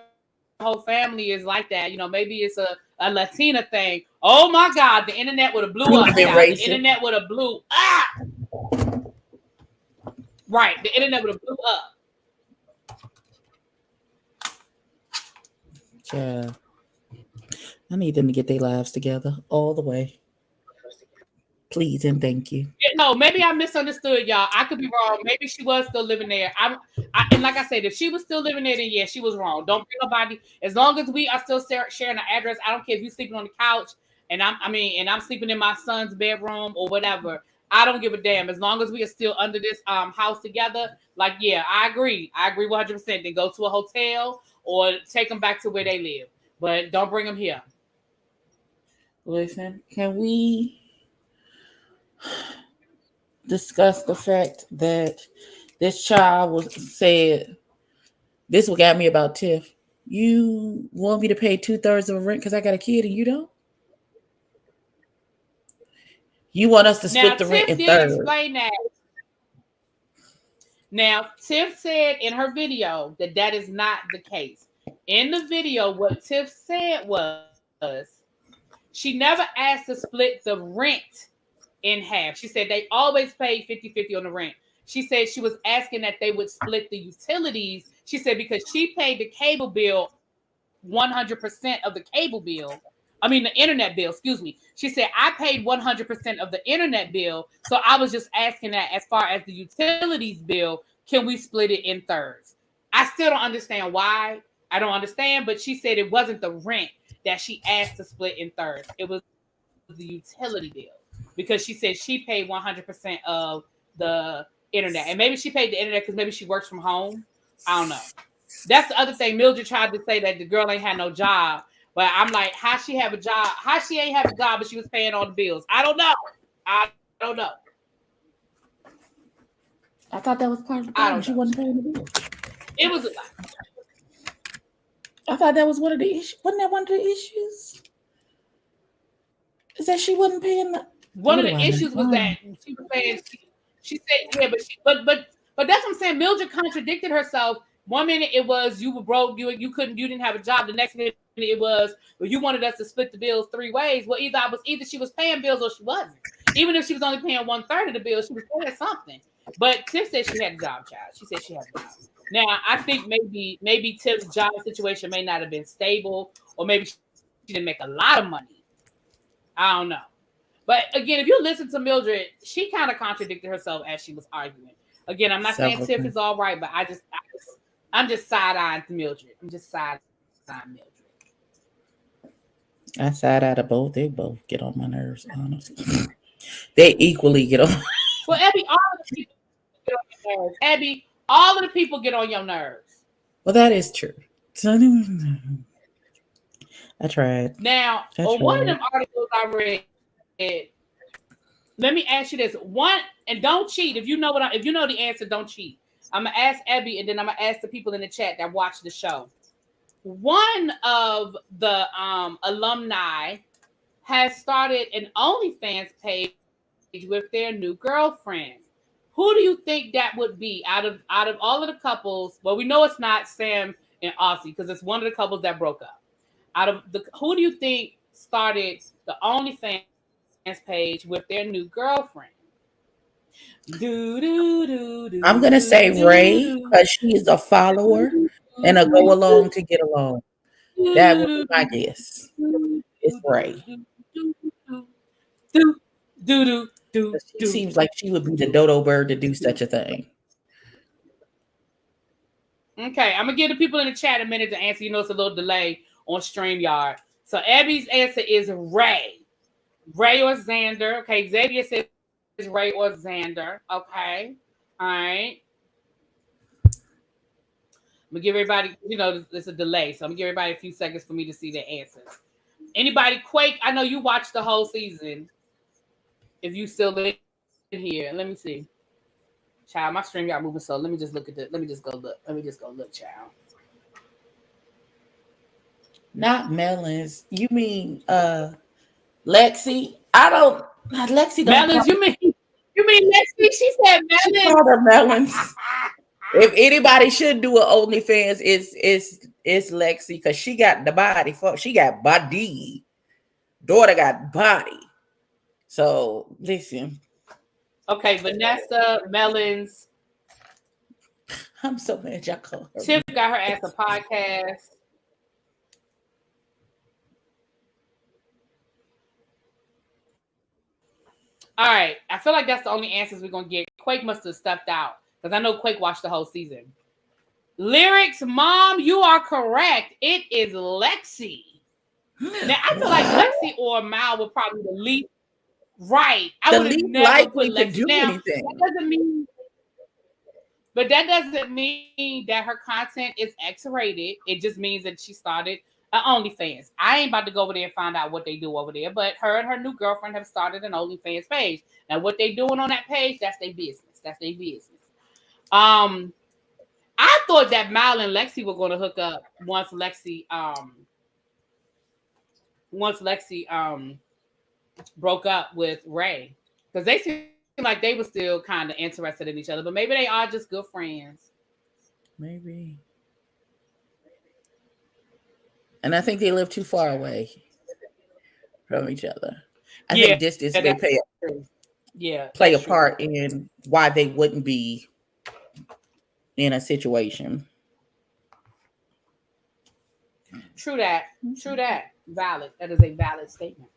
whole family is like that. Maybe it's a Latina thing. Oh my God, the internet would have blew up. The internet would have blew up. Right, the internet would have blew up. Yeah. I need them to get their lives together all the way. Please and thank you. No, maybe I misunderstood y'all. I could be wrong. Maybe she was still living there. And like I said, if she was still living there, then yeah, she was wrong. Don't bring nobody. As long as we are still sharing the address, I don't care if you're sleeping on the couch and I'm sleeping in my son's bedroom or whatever. I don't give a damn. As long as we are still under this house together, like yeah, I agree 100%. Then go to a hotel or take them back to where they live, but don't bring them here. Listen, can we discuss the fact that this child said, this what got me about Tiff. You want me to pay 2/3 of rent because I got a kid and you don't? You want us to split the rent in thirds. Explain that. Now, Tiff said in her video that is not the case. In the video, what Tiff said was she never asked to split the rent in half. She said they always paid 50-50 on the rent. She said she was asking that they would split the utilities. She said because she paid the cable bill, 100% of the cable bill. I mean, the internet bill, excuse me. She said, I paid 100% of the internet bill. So I was just asking that as far as the utilities bill, can we split it in thirds? I still don't understand why. I don't understand, but she said it wasn't the rent that she asked to split in thirds. It was the utility bill because she said she paid 100% of the internet. And maybe she paid the internet because maybe she works from home. I don't know. That's the other thing. Mildred tried to say that the girl ain't had no job. But I'm like, how she have a job? How she ain't have a job, but she was paying all the bills? I don't know. I thought that was part of the problem. She wasn't paying the bills. It was a lot. I thought that was one of the issues. Wasn't that one of the issues? Is that she wasn't paying one of the issues was that she was paying. She said, yeah, but that's what I'm saying. Mildred contradicted herself. One minute it was you were broke, you didn't have a job. The next minute it was you wanted us to split the bills 3 ways. Well, either she was paying bills or she wasn't. Even if she was only paying 1/3 of the bills, she was paying something. But Tiff said she had a job, child. She said she had a job. Now I think maybe Tiff's job situation may not have been stable, or maybe she didn't make a lot of money. I don't know. But again, if you listen to Mildred, she kind of contradicted herself as she was arguing. Again, I'm not saying Tiff is all right, but I'm just side-eyeing Mildred. I'm just side-eyeing Mildred. I side out of both. They both get on my nerves, honestly. They equally get on. Well, Abby, all of the people get on your nerves. Abby, all of the people get on your nerves. Well, that is true. I tried. Now, on one of them articles I read, let me ask you this one, and don't cheat. If you know the answer, don't cheat. I'm gonna ask Abby, and then I'm gonna ask the people in the chat that watch the show. One of the alumni has started an OnlyFans page with their new girlfriend. Who do you think that would be out of all of the couples? Well, we know it's not Sam and Aussie because it's one of the couples that broke up. Who do you think started the OnlyFans page with their new girlfriend? I'm gonna say Ray because she is a follower and a go along to get along. That would be my guess. It's Ray. She seems like she would be the dodo bird to do such a thing. Okay, I'm gonna give the people in the chat a minute to answer. You know, it's a little delay on StreamYard. So Abby's answer is Ray. Ray or Xander. Okay, Xavier says Ray or Xander. Okay. All right. I'm gonna give everybody, there's a delay. So I'm gonna give everybody a few seconds for me to see their answers. Anybody, Quake? I know you watched the whole season. If you still in here, let me see. Child, my StreamYard moving so let me just look, child. Not melons. You mean Lexi? I don't Lexi don't melons, you mean Lexi? She said melons. She called her melons. If anybody should do an OnlyFans, it's Lexi because she got the body. She got body. Daughter got body. So listen. Okay, Vanessa, melons. I'm so mad y'all call her. Tiff got her ass a podcast. All right, I feel like that's the only answers we're gonna get. Quake must have stepped out because I know Quake watched the whole season. Lyrics, Mom, you are correct. It is Lexi. Now I feel like Lexi or Mal would probably the least right. I would have never put Lexi. Do now, anything. That doesn't mean that her content is X-rated. It just means that she started OnlyFans. I ain't about to go over there and find out what they do over there, but her and her new girlfriend have started an OnlyFans page. Now, what they doing on that page, that's their business. I thought that Mal and Lexi were going to hook up once Lexi broke up with Ray, because they seem like they were still kind of interested in each other, but maybe they are just good friends. Maybe. And I think they live too far away from each other. I think distance may play a part in why they wouldn't be in a situation. True that. Valid. That is a valid statement.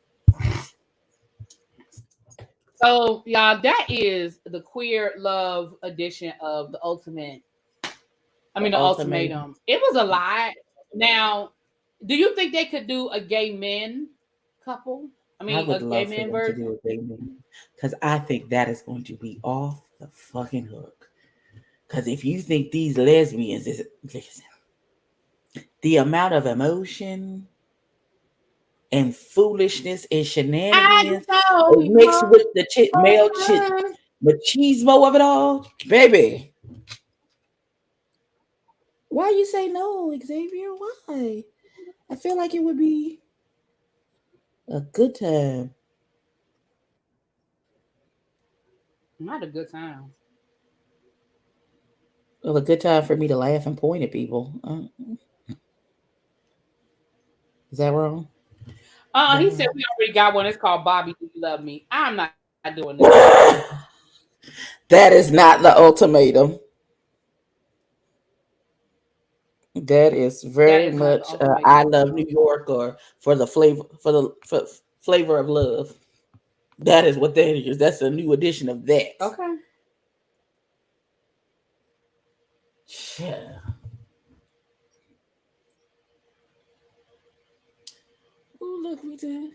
So, y'all, that is the queer love edition of the Ultimatum. It was a lot. Now, do you think they could do a gay men couple? I would love for them to do a gay men, because I think that is going to be off the fucking hook. Because if you think these lesbians listen, the amount of emotion and foolishness and shenanigans mixed with the male machismo of it all, baby. Why you say no, Xavier? Why? I feel like it would be a good time. Not a good time. Well, a good time for me to laugh and point at people. Is that wrong? He said we already got one. It's called Bobby, Do You Love Me? I'm not doing this. That is not the ultimatum. That is very much I Love New York, or for the flavor of love. That is what that is. That's a new edition of that. Okay. Yeah. Oh, look, we did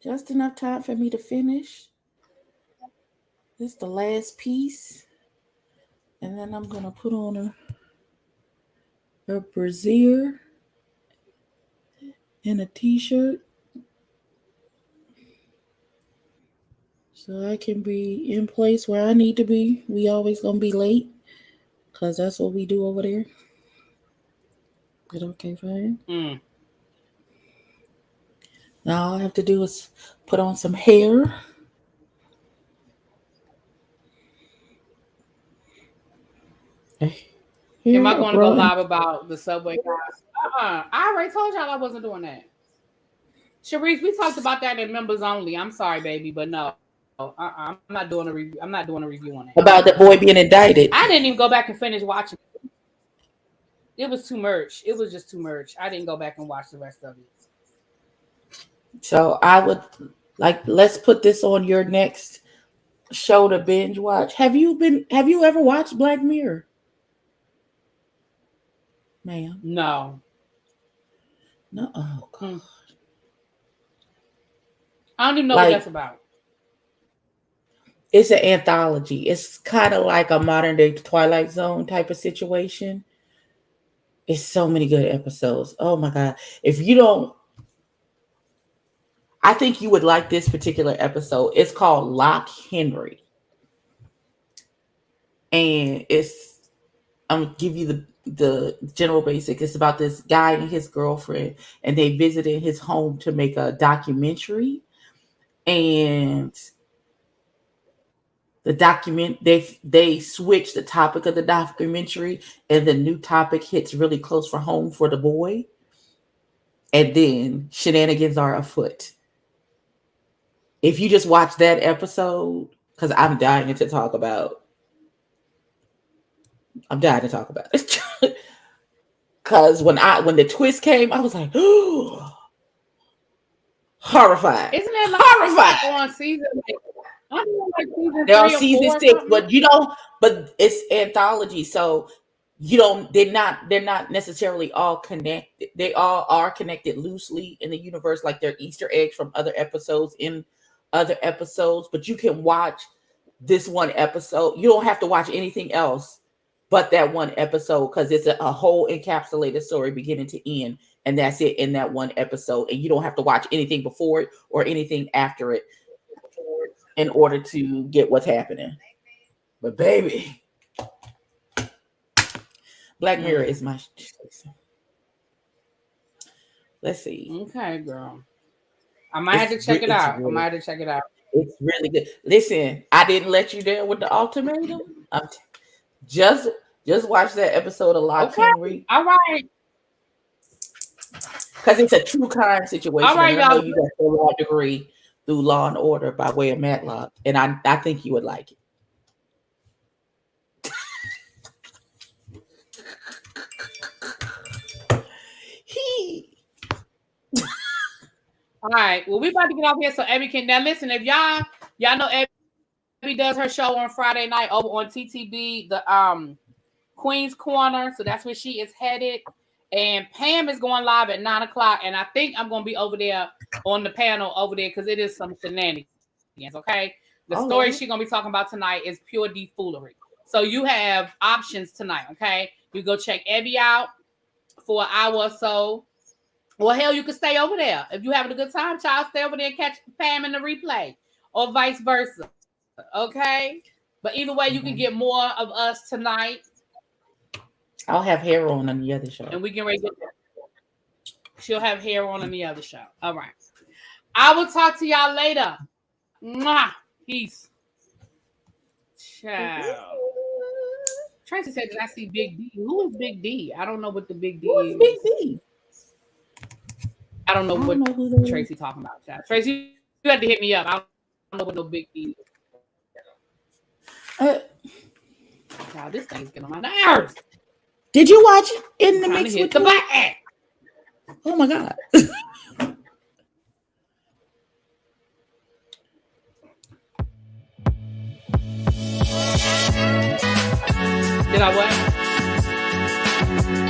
just enough time for me to finish. This is the last piece. And then I'm going to put on a brassiere and a t-shirt. So I can be in place where I need to be. We always going to be late. Because that's what we do over there. Is it okay, fine? Now all I have to do is put on some hair. Am I going to go live about the Subway guys? I already told y'all I wasn't doing that. Sharice, we talked about that in members only. I'm sorry, baby, but no. I'm not doing a review. I'm not doing a review on that. About the boy being indicted. I didn't even go back and finish watching it. It was too much. It was just too much. I didn't go back and watch the rest of it. So I would let's put this on your next show to binge watch. Have you ever watched Black Mirror? Ma'am? No. Oh God. I don't even know what that's about. It's an anthology. It's kind of like a modern day Twilight Zone type of situation. It's so many good episodes. Oh my God. If you don't, I think you would like this particular episode. It's called Lock Henry. And I'm going to give you the general basic. It's about this guy and his girlfriend, and they visited his home to make a documentary. And they switch the topic of the documentary, and the new topic hits really close for home for the boy. And then shenanigans are afoot. If you just watch that episode, because I'm dying to talk about it. Because when the twist came, I was like, oh, horrified. Isn't it like horrified on season? They're on season 6, but but it's anthology, so they're not necessarily all connected. They all are connected loosely in the universe, like they're Easter eggs from other episodes in other episodes. But you can watch this one episode. You don't have to watch anything else but that one episode, because it's a whole encapsulated story beginning to end, and that's it in that one episode. And you don't have to watch anything before it or anything after it in order to get what's happening. But baby, Black Mirror is my choice. Let's see. Okay, girl. I might have to check it out. It's really good. Listen, I didn't let you down with the ultimatum. Just watch that episode of Lock Henry. All right. Because it's a true crime situation. All right, I know y'all. you got a law degree through Law and Order by way of Matlock, and I think you would like it. All right. Well, we about to get off here so Abby can now listen. If y'all know Abby does her show on Friday night over on TTB, the Queen's Corner. So that's where she is headed. And Pam is going live at 9:00, and I think I'm going to be over there on the panel over there because it is some shenanigans. Okay, the story she's going to be talking about tonight is pure defoolery. So you have options tonight. Okay, you go check Abby out for an hour or so. Well, hell, you can stay over there if you're having a good time. Child, stay over there and catch Pam in the replay, or vice versa. Okay, but either way, you can get more of us tonight. I'll have hair on the other show. And we can ready to get she'll have hair on the other show. All right. I will talk to y'all later. Mwah. Peace. Ciao. Tracy said that I see Big D. Who is Big D? I don't know what the Big D is. Big D? I don't know what Tracy talking about. Child. Tracy, you had to hit me up. I don't know what no Big D is. Child, this thing's getting on my nerves. Did you watch it in the mix with the black? Oh my God.